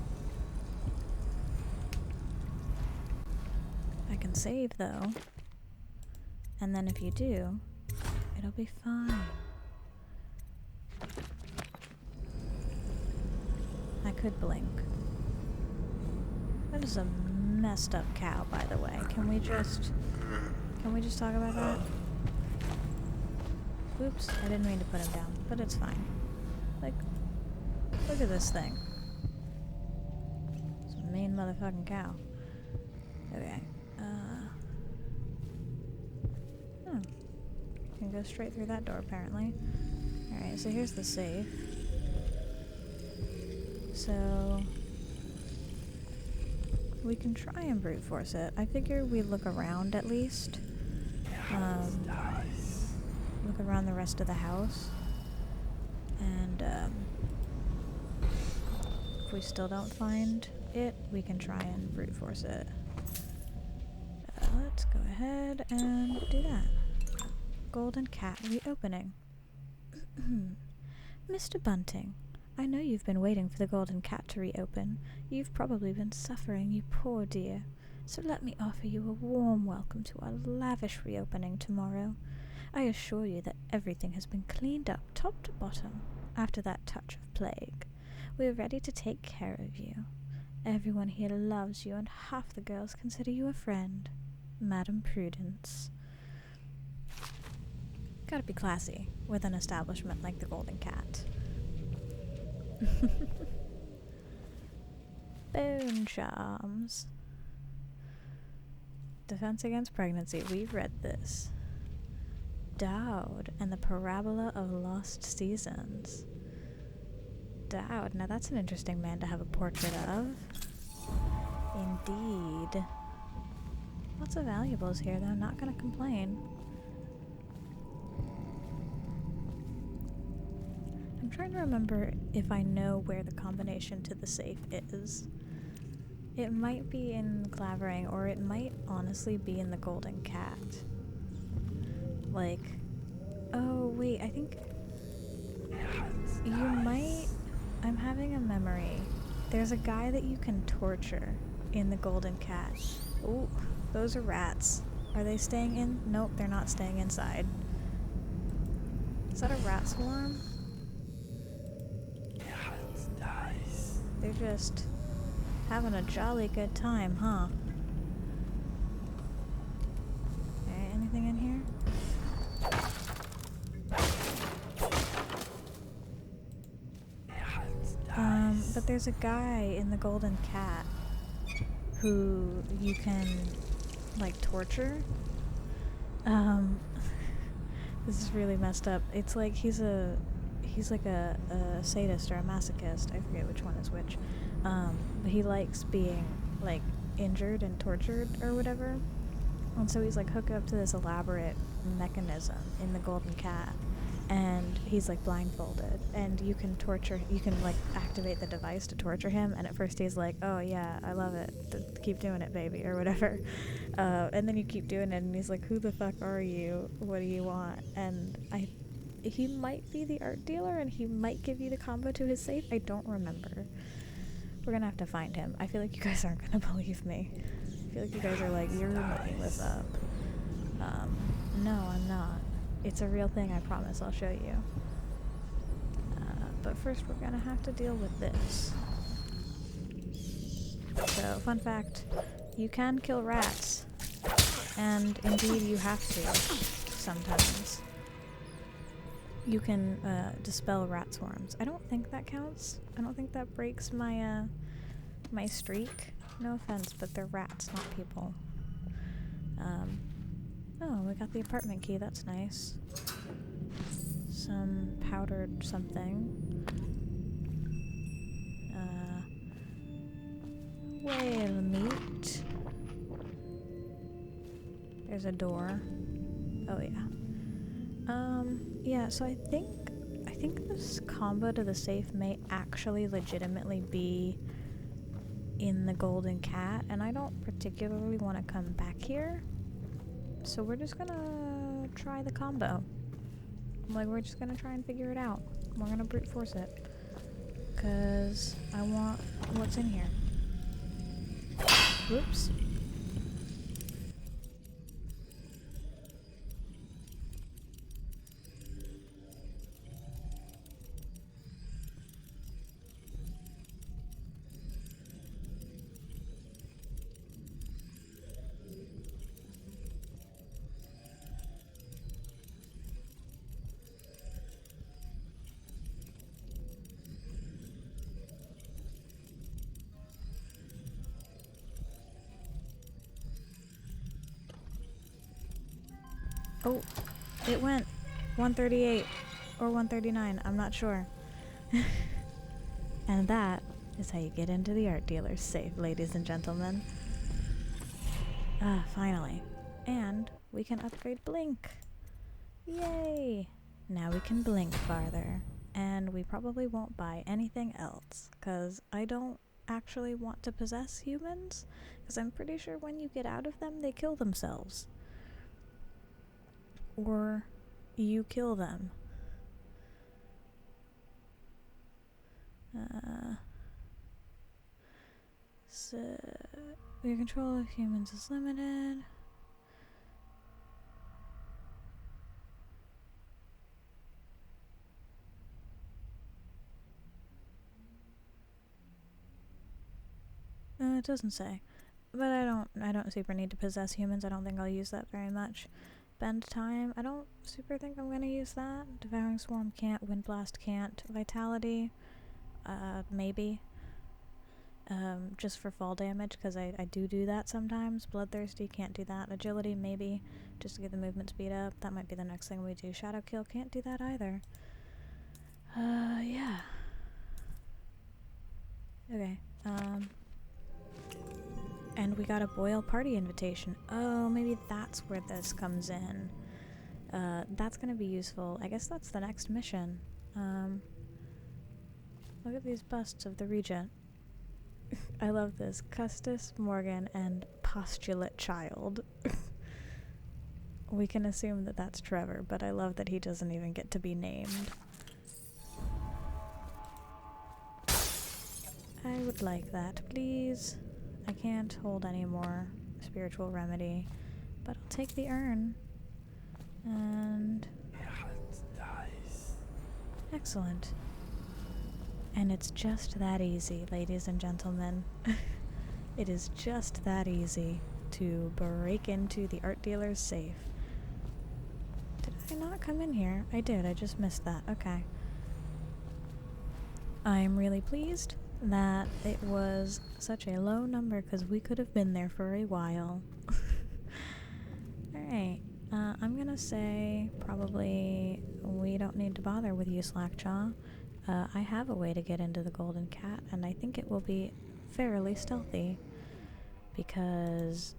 I can save, though. And then if you do, it'll be fine. could blink. That is a messed up cow, by the way. Can we just talk about that? Oops, I didn't mean to put him down, but it's fine. Like, look at this thing. It's a mean motherfucking cow. Okay, can go straight through that door, apparently. Alright, so here's the safe. So we can try and brute force it. I figure we look around at least. Look around the rest of the house. And if we still don't find it, we can try and brute force it. Let's go ahead and do that. Golden cat reopening. Mr. Bunting, I know you've been waiting for the golden cat to reopen. You've probably been suffering, you poor dear. So let me offer you a warm welcome to our lavish reopening tomorrow. I assure you that everything has been cleaned up top to bottom after that touch of plague. We're ready to take care of you. Everyone here loves you and half the girls consider you a friend. Madam Prudence. Gotta be classy with an establishment like the Golden Cat. Bone charms. Defense against pregnancy. We've read this. Dowd and the Parabola of Lost Seasons. Dowd. Now that's an interesting man to have a portrait of. Indeed. Lots of valuables here, though. Not gonna complain. I'm trying to remember if I know where the combination to the safe is. It might be in Clavering, or it might honestly be in the Golden Cat. Like, oh wait, I think you might, I'm having a memory. There's a guy that you can torture in the Golden Cat. Ooh, those are rats. Are they staying in? Nope, they're not staying inside. Is that a rat swarm? They're just having a jolly good time, huh? Okay, anything in here? But there's a guy in the Golden Cat who you can, like, torture. This is really messed up. It's like he's like a sadist or a masochist. I forget which one is which. But he likes being, like, injured and tortured or whatever. And so he's, like, hooked up to this elaborate mechanism in the Golden Cat. And he's, like, blindfolded. And you can like, activate the device to torture him. And at first he's like, oh, yeah, I love it. Keep doing it, baby, or whatever. And then you keep doing it, and he's like, who the fuck are you? What do you want? And he might be the art dealer, and he might give you the combo to his safe. I don't remember. We're gonna have to find him. I feel like you guys aren't gonna believe me. I feel like you guys are like, you're making this up. No, I'm not. It's a real thing, I promise. I'll show you. But first we're gonna have to deal with this. So, fun fact, you can kill rats. And indeed you have to, sometimes. You can dispel rat swarms. I don't think that counts. I don't think that breaks my my streak. No offense, but they're rats, not people. Oh, we got the apartment key. That's nice. Some powdered something. Whale meat. There's a door. Oh yeah. Yeah, so I think this combo to the safe may actually legitimately be in the Golden Cat, and I don't particularly want to come back here. So we're just gonna try the combo. Like, we're just gonna try and figure it out. We're gonna brute force it. 'Cause I want what's in here. Whoops. Oh, it went 138 or 139. I'm not sure. And that is how you get into the art dealer's safe, ladies and gentlemen. Ah, finally. And we can upgrade Blink. Yay! Now we can blink farther. And we probably won't buy anything else, because I don't actually want to possess humans, because I'm pretty sure when you get out of them, they kill themselves. Or you kill them. So, your control of humans is limited. It doesn't say. But I don't super need to possess humans. I don't think I'll use that very much. Bend time, I don't super think I'm gonna use that. Devouring Swarm can't, Wind Blast can't. Vitality, maybe. Just for fall damage, because I do that sometimes. Bloodthirsty, can't do that. Agility, maybe, just to get the movement speed up. That might be the next thing we do. Shadow Kill, can't do that either. Yeah. Okay, and we got a Boyle party invitation. Oh, maybe that's where this comes in. That's gonna be useful. I guess that's the next mission. Look at these busts of the Regent. I love this. Custis, Morgan, and Postulate Child. We can assume that that's Trevor, but I love that he doesn't even get to be named. I would like that, please. I can't hold any more spiritual remedy, but I'll take the urn. And... excellent. And it's just that easy, ladies and gentlemen. It is just that easy to break into the art dealer's safe. Did I not come in here? I did, I just missed that. Okay. I'm really pleased that it was such a low number, because we could have been there for a while. Alright, I'm gonna say probably we don't need to bother with you, Slackjaw. I have a way to get into the Golden Cat, and I think it will be fairly stealthy, because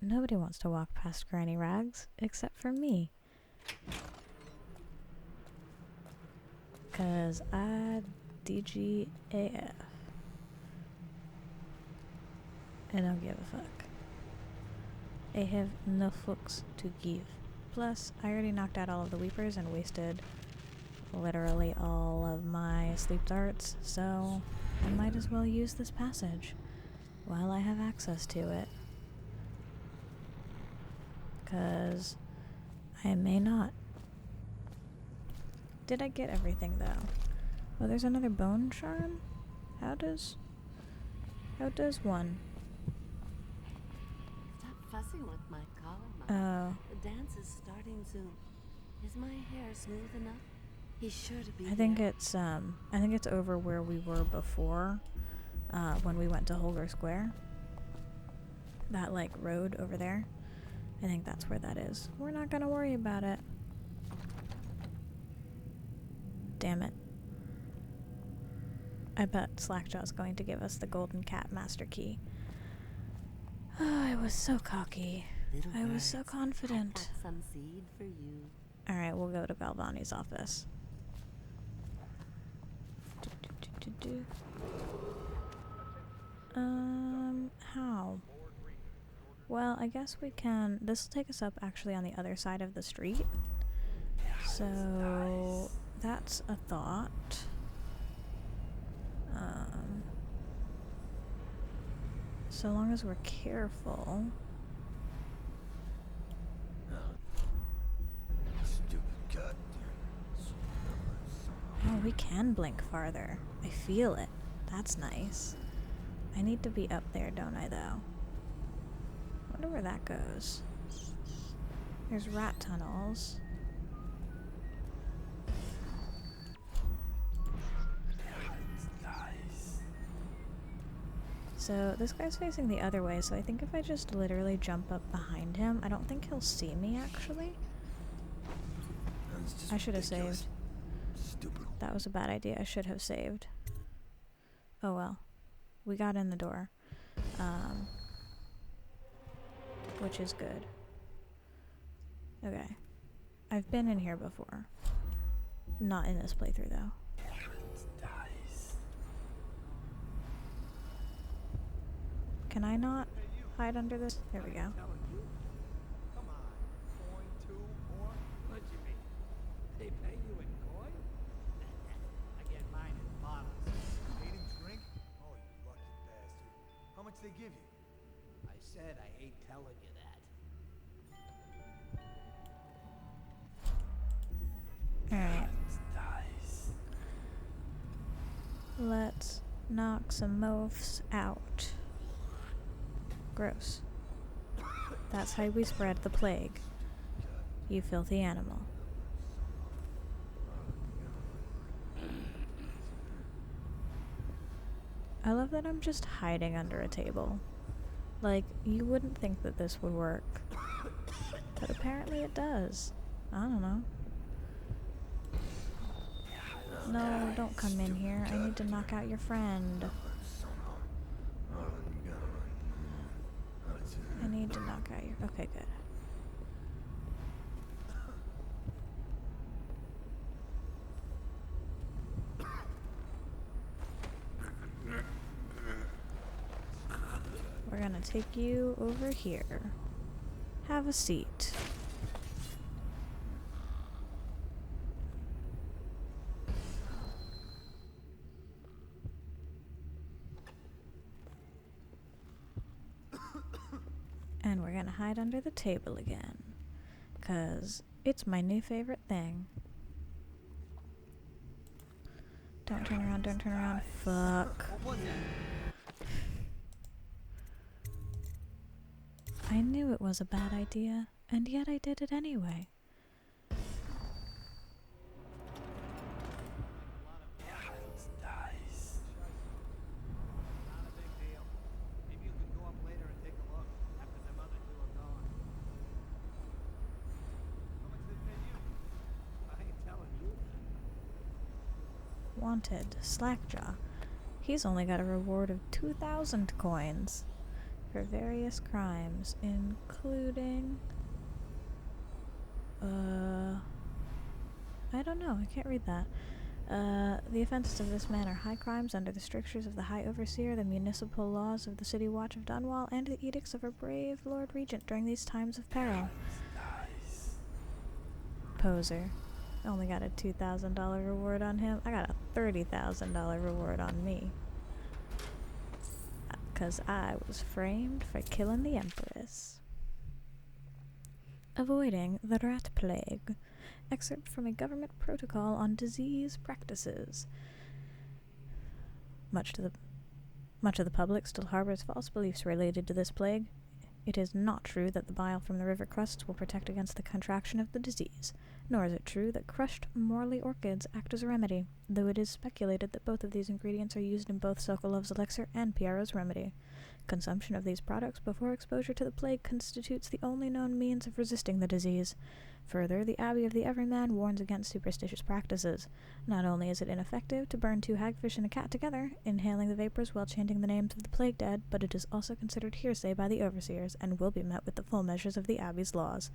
nobody wants to walk past Granny Rags except for me. Because I DGAF. I don't give a fuck. I have no fucks to give. Plus, I already knocked out all of the Weepers and wasted literally all of my sleep darts, so I might as well use this passage while I have access to it. 'Cause I may not. Did I get everything though? Oh, there's another bone charm? How does one? Stop fussing with my collar, Mom. Oh. The dance is starting soon. Is my hair smooth enough? He's sure to be I think it's over where we were before, when we went to Holger Square. That like road over there. I think that's where that is. We're not gonna worry about it. Damn it. I bet Slackjaw's going to give us the Golden Cat Master Key. Oh, I was so cocky. I was so confident. Some seed for you. Alright, we'll go to Galvani's office. How? Well, I guess we can... This will take us up actually on the other side of the street. So... that's a thought. So long as we're careful. Oh, we can blink farther. I feel it. That's nice. I need to be up there, don't I, though? Wonder where that goes. There's rat tunnels. So this guy's facing the other way, so I think if I just literally jump up behind him, I don't think he'll see me, actually. I should have saved. Stupid. That was a bad idea. I should have saved. Oh well. We got in the door. Which is good. Okay. I've been in here before. Not in this playthrough, though. Can I not hide under this? There we go. Come on, coin, 2 more? What you mean? They pay you in coin? I get mine in bottles. Made him drink? Oh, you lucky bastard. How much they give you? I said I ain't telling you that. Alright. Let's knock some moths out. Gross. That's how we spread the plague. You filthy animal. I love that I'm just hiding under a table. Like, you wouldn't think that this would work. But apparently it does. I don't know. No, don't come in here. I need to knock out your friend. I need to knock out your... Okay, good. We're gonna take you over here. Have a seat. And we're gonna hide under the table again. 'Cause it's my new favorite thing. Don't turn around, don't turn around. Fuck. I knew it was a bad idea, and yet I did it anyway. Wanted, Slackjaw. He's only got a reward of 2,000 coins for various crimes, including... I don't know, I can't read that. The offenses of this man are high crimes under the strictures of the High Overseer, the municipal laws of the City Watch of Dunwall, and the edicts of our brave Lord Regent during these times of peril. Poser. Only got a $2,000 reward on him. I got a $30,000 reward on me. 'Cause I was framed for killing the Empress. Avoiding the rat plague. Excerpt from a government protocol on disease practices. Much of the public still harbors false beliefs related to this plague. It is not true that the bile from the river crusts will protect against the contraction of the disease, nor is it true that crushed Morley orchids act as a remedy, though it is speculated that both of these ingredients are used in both Sokolov's elixir and Piero's remedy. Consumption of these products before exposure to the plague constitutes the only known means of resisting the disease. Further, the Abbey of the Everyman warns against superstitious practices. Not only is it ineffective to burn 2 hagfish and a cat together, inhaling the vapors while chanting the names of the plague dead, but it is also considered hearsay by the overseers and will be met with the full measures of the Abbey's laws.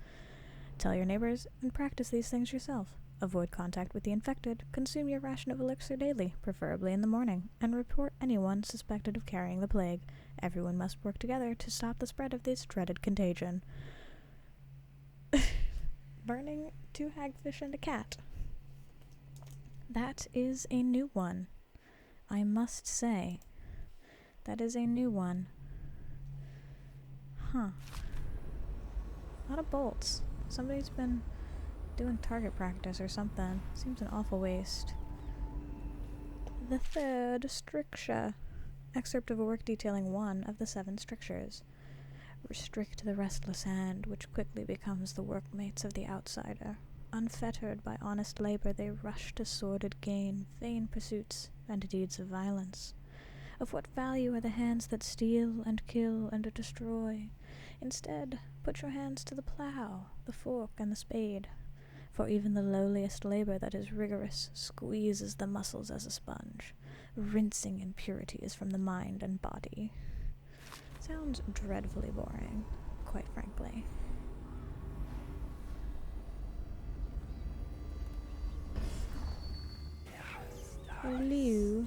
Tell your neighbors and practice these things yourself. Avoid contact with the infected, consume your ration of elixir daily, preferably in the morning, and report anyone suspected of carrying the plague. Everyone must work together to stop the spread of this dreaded contagion. Burning 2 hagfish and a cat. That is a new one. I must say. That is a new one. Huh. A lot of bolts. Somebody's been doing target practice or something. Seems an awful waste. The 3rd stricture. Excerpt of a work detailing 1 of the 7 strictures. Restrict the restless hand, which quickly becomes the workmates of the outsider. Unfettered by honest labor, they rush to sordid gain, vain pursuits, and deeds of violence. Of what value are the hands that steal and kill and destroy? Instead, put your hands to the plow, the fork, and the spade. For even the lowliest labor that is rigorous squeezes the muscles as a sponge, rinsing impurities from the mind and body. Sounds dreadfully boring, quite frankly. Hello.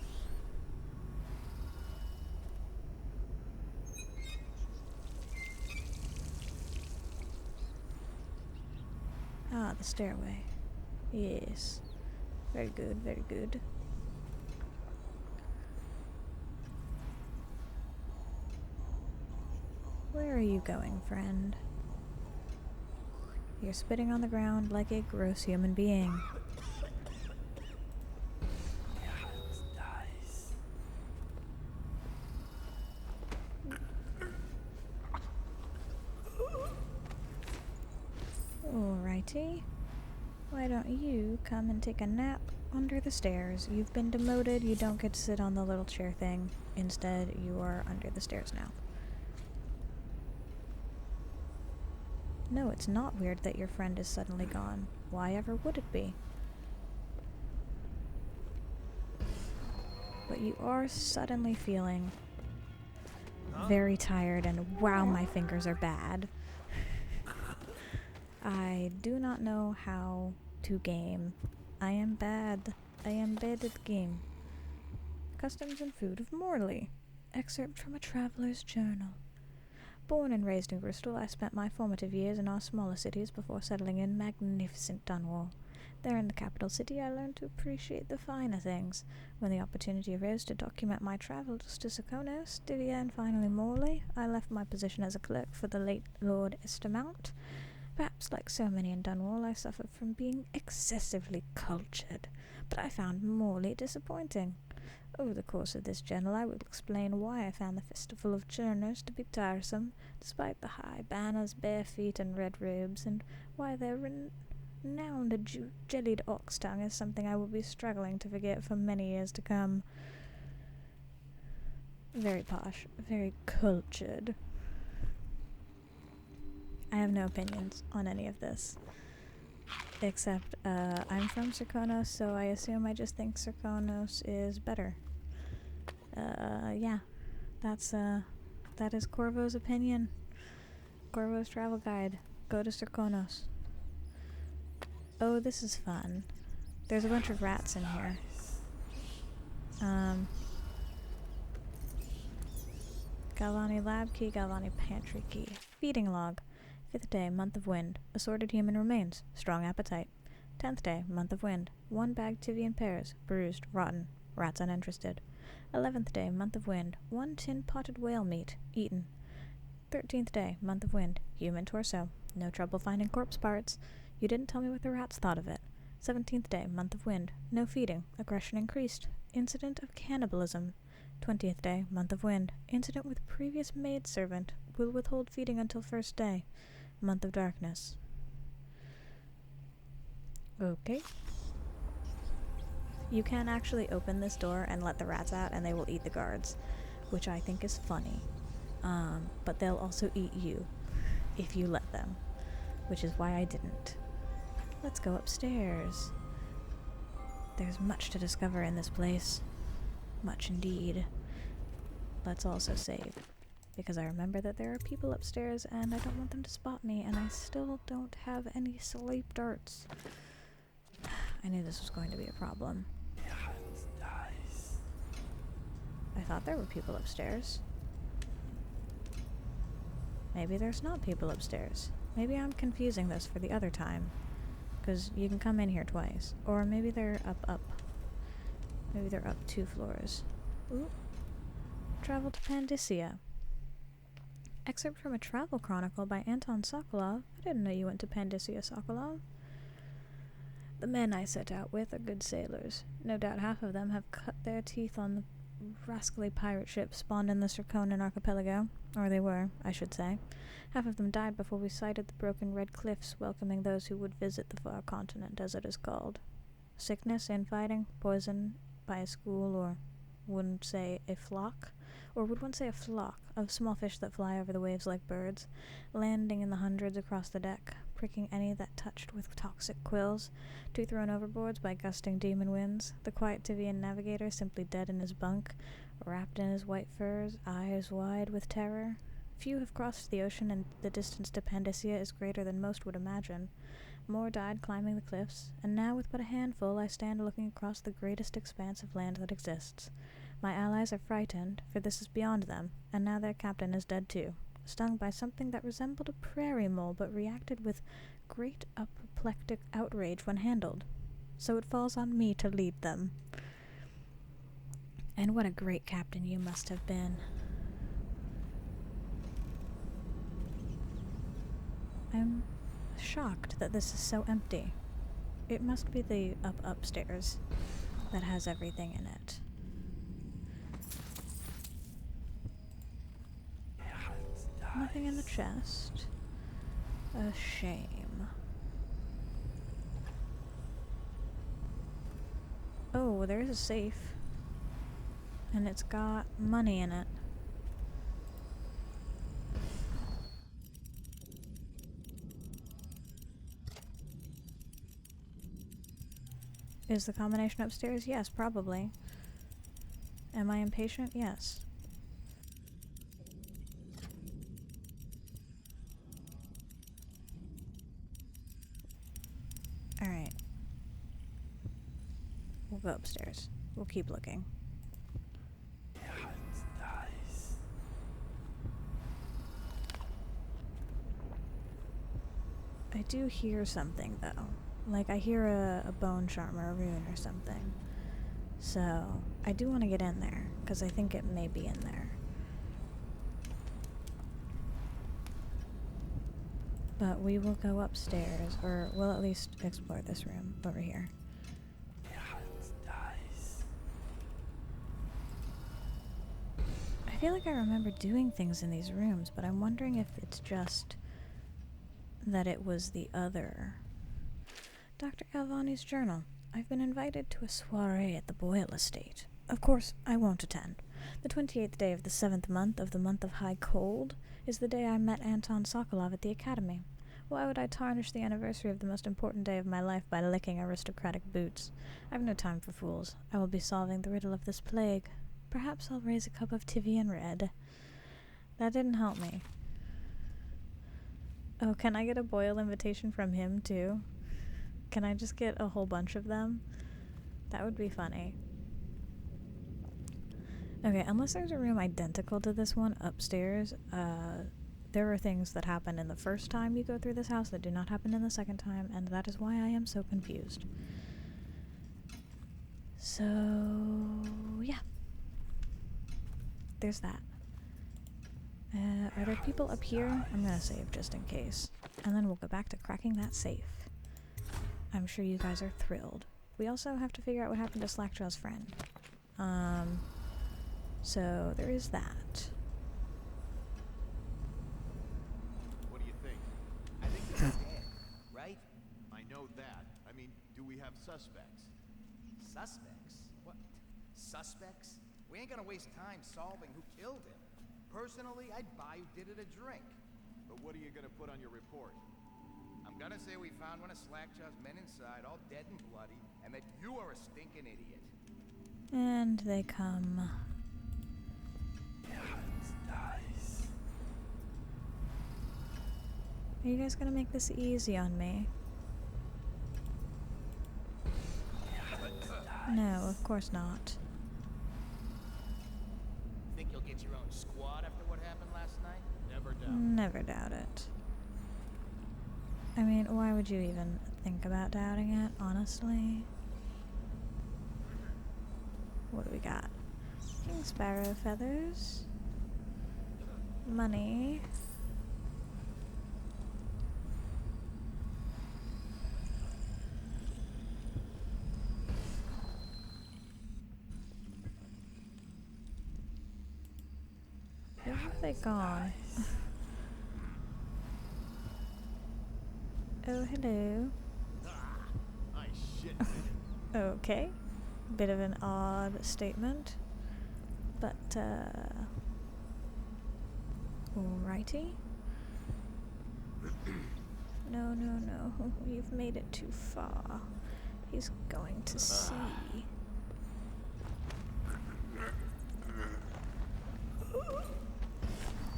Ah, the stairway. Yes. Very good, very good. Where are you going, friend? You're spitting on the ground like a gross human being. Alrighty. Why don't you come and take a nap under the stairs? You've been demoted, you don't get to sit on the little chair thing. Instead, you are under the stairs now. No, it's not weird that your friend is suddenly gone. Why ever would it be? But you are suddenly feeling very tired, and wow, my fingers are bad. I do not know how to game. I am bad. I am bad at the game. Customs and food of Morley. Excerpt from a traveler's journal. Born and raised in Bristol, I spent my formative years in our smaller cities before settling in magnificent Dunwall. There in the capital city, I learned to appreciate the finer things. When the opportunity arose to document my travels to Serkonos, Divya, and finally Morley, I left my position as a clerk for the late Lord Estermount. Perhaps like so many in Dunwall, I suffered from being excessively cultured, but I found Morley disappointing. Over the course of this journal, I will explain why I found the Festival of Journers to be tiresome, despite the high banners, bare feet, and red robes, and why their renowned jellied ox tongue is something I will be struggling to forget for many years to come. Very posh, very cultured. I have no opinions on any of this. Except, I'm from Serkonos, so I assume I just think Serkonos is better. Yeah. That is Corvo's opinion. Corvo's travel guide. Go to Serkonos. Oh, this is fun. There's a bunch of rats in here. Galvani lab key, Galvani pantry key. Feeding log. 5th day, month of wind. Assorted human remains. Strong appetite. 10th day, month of wind. 1 bag Tivian pears. Bruised, rotten. Rats uninterested. 11th day, month of wind. 1 tin potted whale meat. Eaten. 13th day, month of wind. Human torso. No trouble finding corpse parts. You didn't tell me what the rats thought of it. 17th day, month of wind. No feeding. Aggression increased. Incident of cannibalism. 20th day, month of wind. Incident with previous maidservant. Will withhold feeding until first day. Month of darkness. Okay. You can actually open this door and let the rats out and they will eat the guards, which I think is funny. But they'll also eat you if you let them, which is why I didn't. Let's go upstairs. There's much to discover in this place. Much indeed. Let's also save, because I remember that there are people upstairs and I don't want them to spot me, and I still don't have any sleep darts. I knew this was going to be a problem. I thought there were people upstairs. Maybe there's not people upstairs. Maybe I'm confusing this for the other time, because you can come in here twice. Or maybe they're up. Maybe they're up 2 floors. Ooh. Travel to Pandyssia. Excerpt from a travel chronicle by Anton Sokolov. I didn't know you went to Pandyssia, Sokolov. The men I set out with are good sailors. No doubt half of them have cut their teeth on the rascally pirate ships spawned in the Serkonan archipelago. Or they were, I should say. Half of them died before we sighted the broken red cliffs welcoming those who would visit the far continent, as it is called. Sickness, infighting, poison by a school, or wouldn't say a flock, or would one say a flock, of small fish that fly over the waves like birds, landing in the hundreds across the deck, pricking any that touched with toxic quills, to be thrown overboards by gusting demon winds, the quiet Tivian navigator simply dead in his bunk, wrapped in his white furs, eyes wide with terror. Few have crossed the ocean, and the distance to Pandacia is greater than most would imagine. More died climbing the cliffs, and now with but a handful I stand looking across the greatest expanse of land that exists. My allies are frightened, for this is beyond them, and now their captain is dead too, stung by something that resembled a prairie mole but reacted with great apoplectic outrage when handled. So it falls on me to lead them. And what a great captain you must have been. I'm shocked that this is so empty. It must be the upstairs that has everything in it. Nothing in the chest. A shame. Oh, there is a safe. And it's got money in it. Is the combination upstairs? Yes, probably. Am I impatient? Yes. Alright. We'll go upstairs. We'll keep looking. I do hear something, though. Like, I hear a bone charm or a rune or something. So, I do want to get in there, because I think it may be in there. But we will go upstairs, or we'll at least explore this room over here. I feel like I remember doing things in these rooms, but I'm wondering if it's just that it was the other. Dr. Galvani's journal. I've been invited to a soiree at the Boyle estate. Of course, I won't attend. The 28th day of the 7th month of the month of high cold is the day I met Anton Sokolov at the academy. Why would I tarnish the anniversary of the most important day of my life by licking aristocratic boots? I've no time for fools. I will be solving the riddle of this plague. Perhaps I'll raise a cup of Tivian red. That didn't help me. Oh, can I get a Boyle invitation from him, too? Can I just get a whole bunch of them? That would be funny. Okay, unless there's a room identical to this one upstairs, there are things that happen in the first time you go through this house that do not happen in the second time, and that is why I am so confused. So, yeah. There's that. Are there people up here? I'm gonna save just in case. And then we'll go back to cracking that safe. I'm sure you guys are thrilled. We also have to figure out what happened to Slackjaw's friend. So there is that. What do you think? I think they're dead, right? I know that. I mean, do we have suspects? Suspects? What? Suspects? We ain't gonna waste time solving who killed him. Personally, I'd buy who did it a drink. But what are you gonna put on your report? I'm gonna say we found one of Slackjaw's men inside, all dead and bloody, and that you are a stinking idiot. And they come. Are you guys gonna make this easy on me? No, of course not. Think you'll get your own squad after what happened last night? Never doubt. Never doubt it. I mean, why would you even think about doubting it, honestly? What do we got? King Sparrow feathers. Money. Where have they gone? Oh, hello. Nice shit. Okay. Bit of an odd statement. But, alrighty. No, no, no. You've made it too far. He's going to see.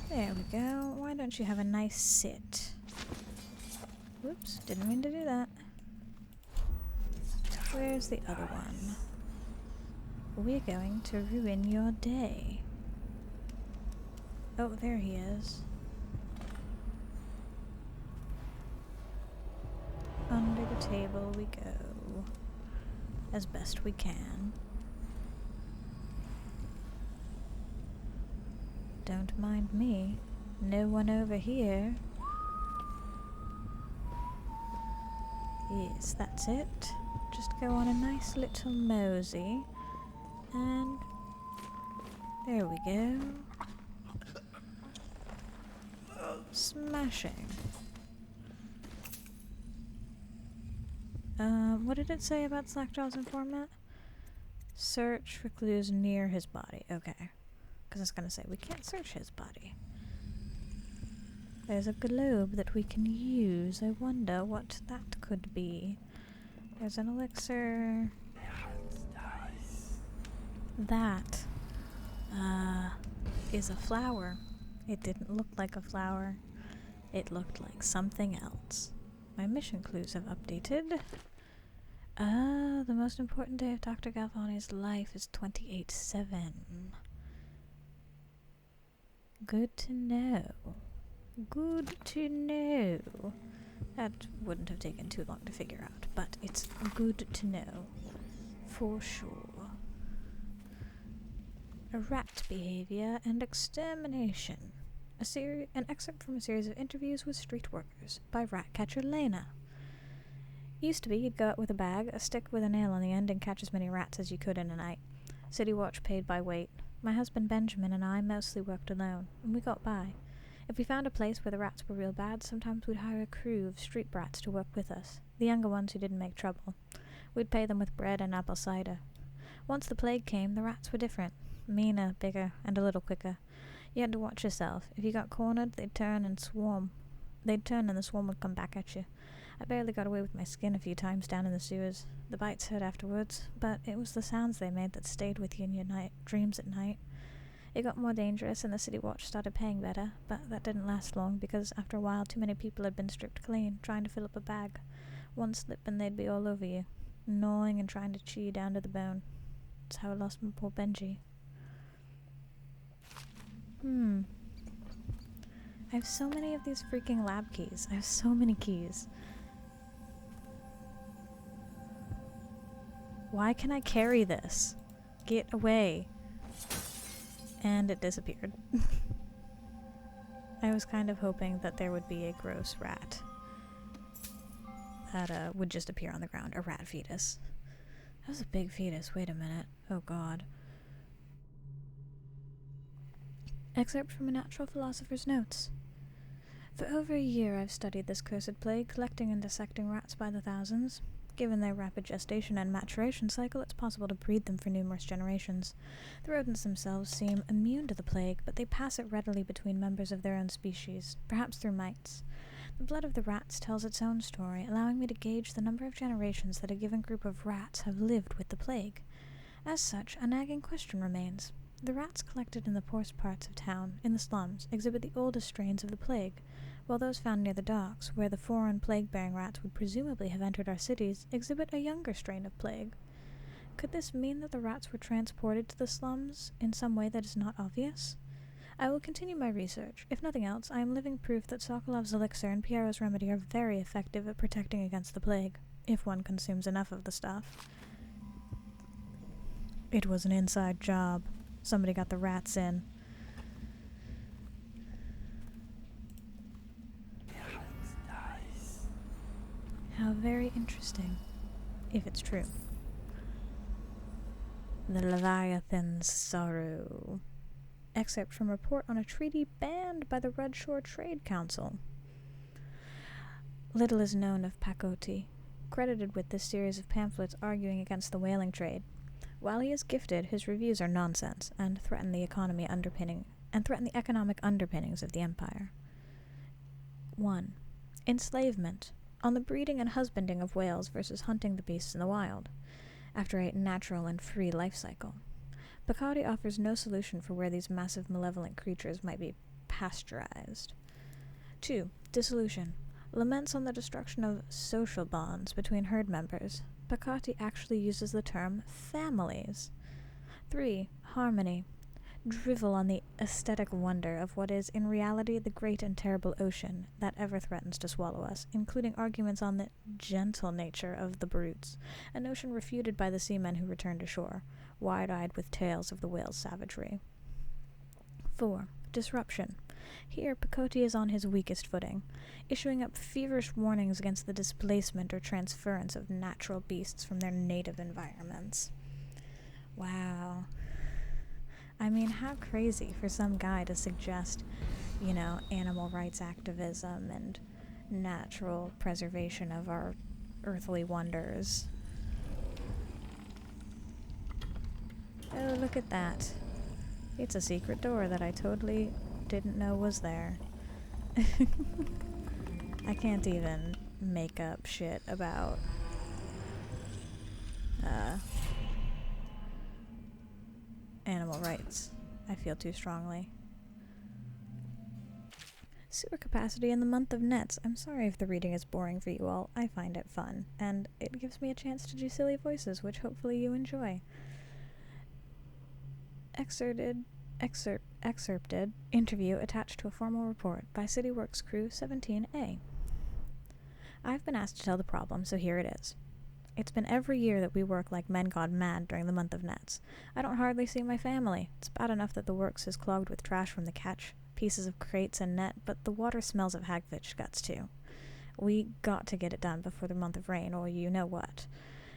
There we go. Why don't you have a nice sit? Whoops, didn't mean to do that. Where's the other one? We're going to ruin your day. Oh, there he is. Under the table we go. As best we can. Don't mind me. No one over here. Yes, that's it. Just go on a nice little mosey. And there we go. Smashing. What did it say about Slackjaw's informant? Search for clues near his body. Okay. Because I was going to say, we can't search his body. There's a globe that we can use. I wonder what that could be. There's an elixir. That is a flower. It didn't look like a flower. It looked like something else. My mission clues have updated. The most important day of Dr. Galvani's life is 28/7. Good to know. Good to know. That wouldn't have taken too long to figure out, but it's good to know. For sure. A rat behavior and extermination. An excerpt from a series of interviews with street workers by rat catcher Lena. Used to be you'd go out with a bag, a stick with a nail on the end, and catch as many rats as you could in a night. City Watch paid by weight. My husband Benjamin and I mostly worked alone, and we got by. If we found a place where the rats were real bad, sometimes we'd hire a crew of street brats to work with us, the younger ones who didn't make trouble. We'd pay them with bread and apple cider. Once the plague came, the rats were different. Meaner, bigger, and a little quicker. You had to watch yourself. If you got cornered, they'd turn and swarm. They'd turn and the swarm would come back at you. I barely got away with my skin a few times down in the sewers. The bites hurt afterwards, but it was the sounds they made that stayed with you in your dreams at night. It got more dangerous and the City Watch started paying better, but that didn't last long because after a while too many people had been stripped clean, trying to fill up a bag. One slip and they'd be all over you, gnawing and trying to chew you down to the bone. That's how I lost my poor Benji. I have so many of these freaking lab keys. I have so many keys. Why can I carry this? Get away. And it disappeared. I was kind of hoping that there would be a gross rat that would just appear on the ground. A rat fetus. That was a big fetus. Wait a minute. Oh god. Excerpt from a natural philosopher's notes. For over a year I've studied this cursed plague, collecting and dissecting rats by the thousands. Given their rapid gestation and maturation cycle, it's possible to breed them for numerous generations. The rodents themselves seem immune to the plague, but they pass it readily between members of their own species, perhaps through mites. The blood of the rats tells its own story, allowing me to gauge the number of generations that a given group of rats have lived with the plague. As such, a nagging question remains. The rats collected in the poorest parts of town, in the slums, exhibit the oldest strains of the plague, while those found near the docks, where the foreign plague-bearing rats would presumably have entered our cities, exhibit a younger strain of plague. Could this mean that the rats were transported to the slums in some way that is not obvious? I will continue my research. If nothing else, I am living proof that Sokolov's elixir and Piero's remedy are very effective at protecting against the plague, if one consumes enough of the stuff. It was an inside job. Somebody got the rats in. How very interesting, if it's true. The Leviathan's Sorrow. Excerpt from report on a treaty banned by the Red Shore Trade Council. Little is known of Pakoti, credited with this series of pamphlets arguing against the whaling trade. While he is gifted, his reviews are nonsense and threaten the economic underpinnings of the empire. 1. Enslavement. On the breeding and husbanding of whales versus hunting the beasts in the wild, after a natural and free life cycle. Picardi offers no solution for where these massive malevolent creatures might be pasteurized. 2. Dissolution. Laments on the destruction of social bonds between herd members. Picardi actually uses the term families. 3. Harmony. Drivel on the aesthetic wonder of what is in reality the great and terrible ocean that ever threatens to swallow us, including arguments on the gentle nature of the brutes, a notion refuted by the seamen who return to shore, wide-eyed with tales of the whale's savagery. 4. Disruption. Here, Picotti is on his weakest footing, issuing up feverish warnings against the displacement or transference of natural beasts from their native environments. Wow. I mean, how crazy for some guy to suggest, animal rights activism and natural preservation of our earthly wonders. Oh, look at that. It's a secret door that I totally didn't know was there. I can't even make up shit about animal rights. I feel too strongly. Sewer capacity in the month of Nets. I'm sorry if the reading is boring for you all. I find it fun, and it gives me a chance to do silly voices, which hopefully you enjoy. Excerpted interview attached to a formal report by City Works Crew 17A. I've been asked to tell the problem, so here it is. It's been every year that we work like men gone mad during the month of Nets. I don't hardly see my family. It's bad enough that the works is clogged with trash from the catch, pieces of crates and net, but the water smells of hagfish guts too. We got to get it done before the month of rain, or you know what.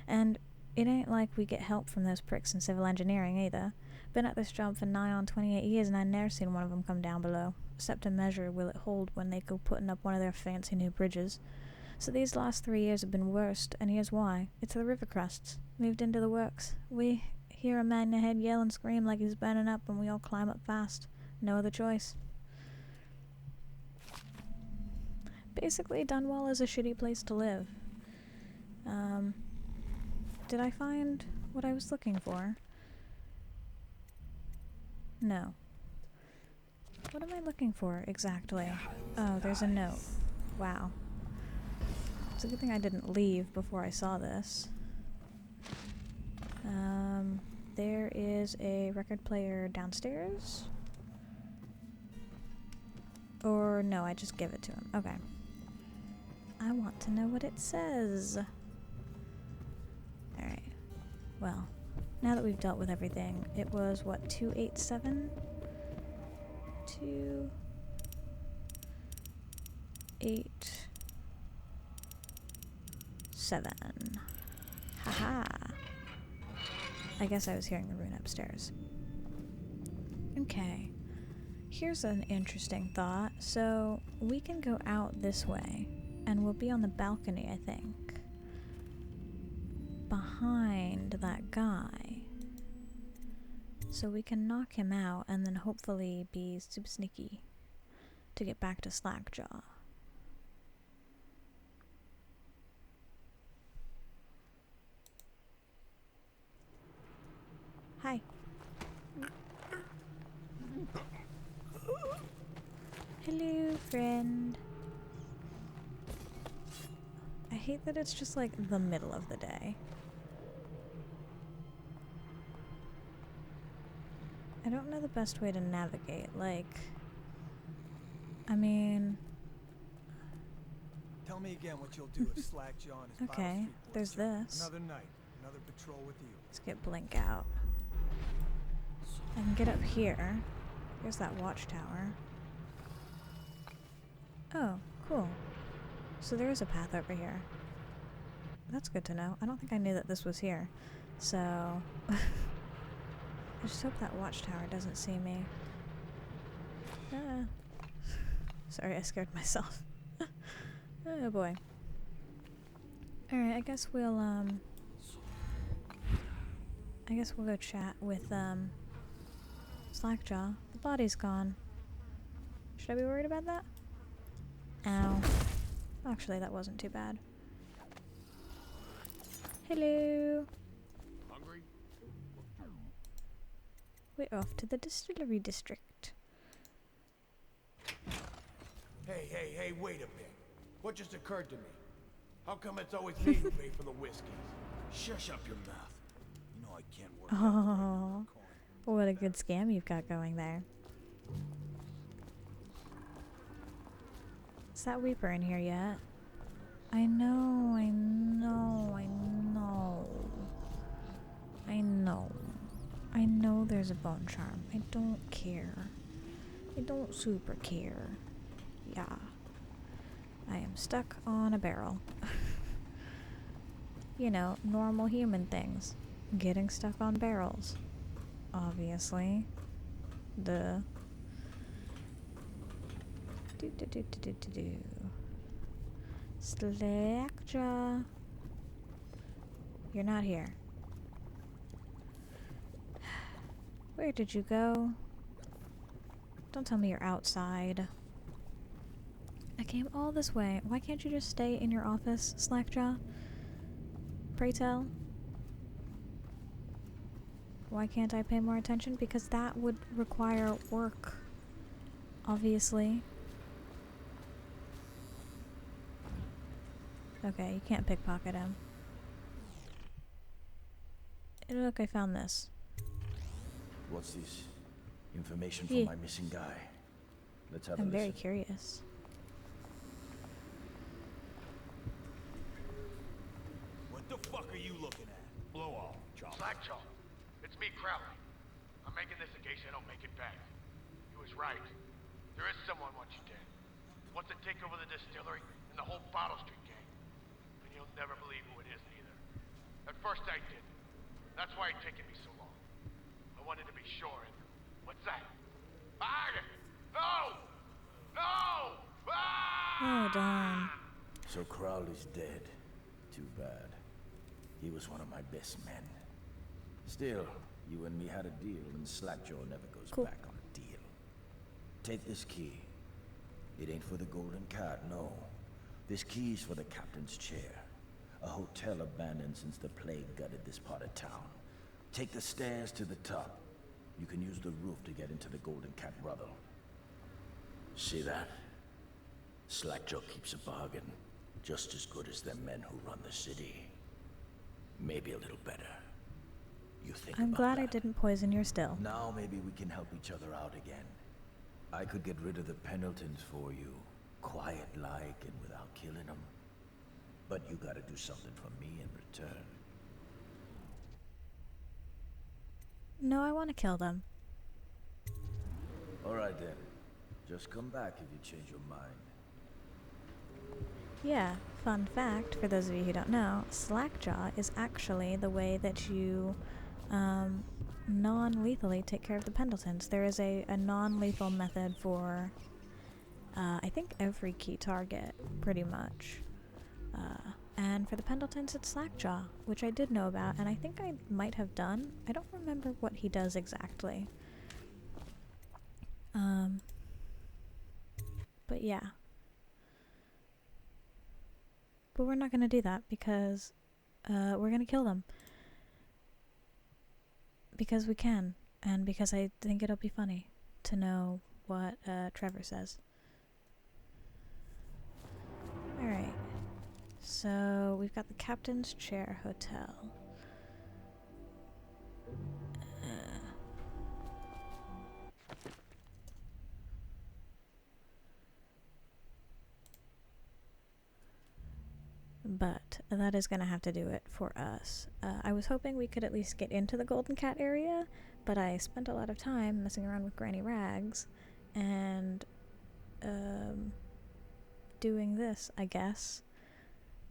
And it ain't like we get help from those pricks in civil engineering either. Been at this job for nigh on 28 years and I never seen one of them come down below, except to measure will it hold when they go putting up one of their fancy new bridges. So these last 3 years have been worst, and here's why. It's the river crusts. Moved into the works. We hear a man ahead yell and scream like he's burning up, and we all climb up fast. No other choice. Basically, Dunwall is a shitty place to live. Did I find what I was looking for? No. What am I looking for exactly? Oh, there's a note. Wow. It's a good thing I didn't leave before I saw this. There is a record player downstairs? Or no, I just give it to him. Okay. I want to know what it says. Alright. Well, now that we've dealt with everything, it was what, 287? 287. Haha. I guess I was hearing the rune upstairs. Okay. Here's an interesting thought. So, we can go out this way, and we'll be on the balcony, I think. Behind that guy. So we can knock him out and then hopefully be super sneaky to get back to Slackjaw. Hi. Hello, friend. I hate that it's just like the middle of the day. I don't know the best way to navigate, like, I mean... Tell me again what you'll do if Slackjaw and his okay, there's this. Another night, another patrol with you. Let's get Blink out. I can get up here. Here's that watchtower. Oh, cool. So there is a path over here. That's good to know. I don't think I knew that this was here. So... I just hope that watchtower doesn't see me. Ah. Sorry, I scared myself. Oh boy. Alright, I guess we'll, I guess we'll go chat with, Slackjaw. The body's gone. Should I be worried about that? Ow. Actually, that wasn't too bad. Hello. Hungry? We're off to the distillery district. Hey, wait a bit. What just occurred to me? How come it's always me who pay for the whiskeys? Shush up your mouth. You know I can't work. Oh, what a good scam you've got going there. Is that Weeper in here yet? I know. I know there's a bone charm. I don't care. I don't super care. Yeah. I am stuck on a barrel. You know, normal human things. Getting stuck on barrels. Obviously. Duh. Do. Slackjaw. You're not here. Where did you go? Don't tell me you're outside. I came all this way. Why can't you just stay in your office, Slackjaw? Pray tell. Why can't I pay more attention? Because that would require work. Obviously. Okay, you can't pickpocket him. Look, I found this. What's this? Information from my missing guy. Let's have a listen. I'm very curious. What the fuck are you looking at? Blow off, Chop. Slackjaw. It's me, Crowley. I'm making this in case I don't make it back. He was right. There is someone wants you dead. Wants to take over the distillery and the whole Bottle Street gang. And you'll never believe who it is either. At first I did. That's why it's taken me so long. I wanted to be sure and... What's that? Ah! No! No! Ah! Oh, darn. So Crowley's dead. Too bad. He was one of my best men. Still, you and me had a deal, and Slackjaw never goes back on a deal. Take this key. It ain't for the Golden Cat, no. This key's for the captain's chair. A hotel abandoned since the plague gutted this part of town. Take the stairs to the top. You can use the roof to get into the Golden Cat brothel. See that? Slackjaw keeps a bargain. Just as good as the men who run the city. Maybe a little better. You think I'm about glad that. I didn't poison your still. Now maybe we can help each other out again. I could get rid of the Pendeltons for you. Quiet-like and without killing them. But you gotta do something for me in return. No, I want to kill them. Alright then. Just come back if you change your mind. Yeah, fun fact, for those of you who don't know, Slackjaw is actually the way that you non-lethally take care of the Pendletons. There is a non-lethal method for, I think, every key target, pretty much. And for the Pendletons, it's Slackjaw, which I did know about, and I think I might have done. I don't remember what he does exactly. But yeah. But we're not going to do that because we're going to kill them. Because we can, and because I think it'll be funny to know what Trevor says. Alright. So, we've got the Captain's Chair Hotel. But that is going to have to do it for us. I was hoping we could at least get into the Golden Cat area, but I spent a lot of time messing around with Granny Rags and doing this, I guess,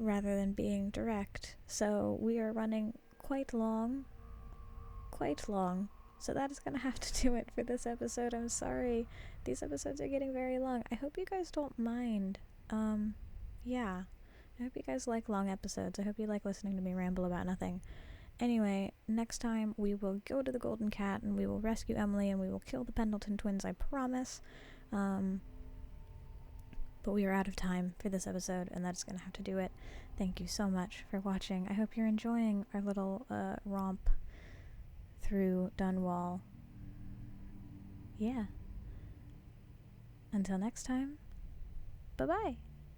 rather than being direct. So we are running quite long. So that is going to have to do it for this episode. I'm sorry. These episodes are getting very long. I hope you guys don't mind. Yeah. I hope you guys like long episodes. I hope you like listening to me ramble about nothing. Anyway, next time we will go to the Golden Cat and we will rescue Emily and we will kill the Pendelton twins, I promise. But we are out of time for this episode, and that's gonna have to do it. Thank you so much for watching. I hope you're enjoying our little romp through Dunwall. Yeah. Until next time, bye-bye.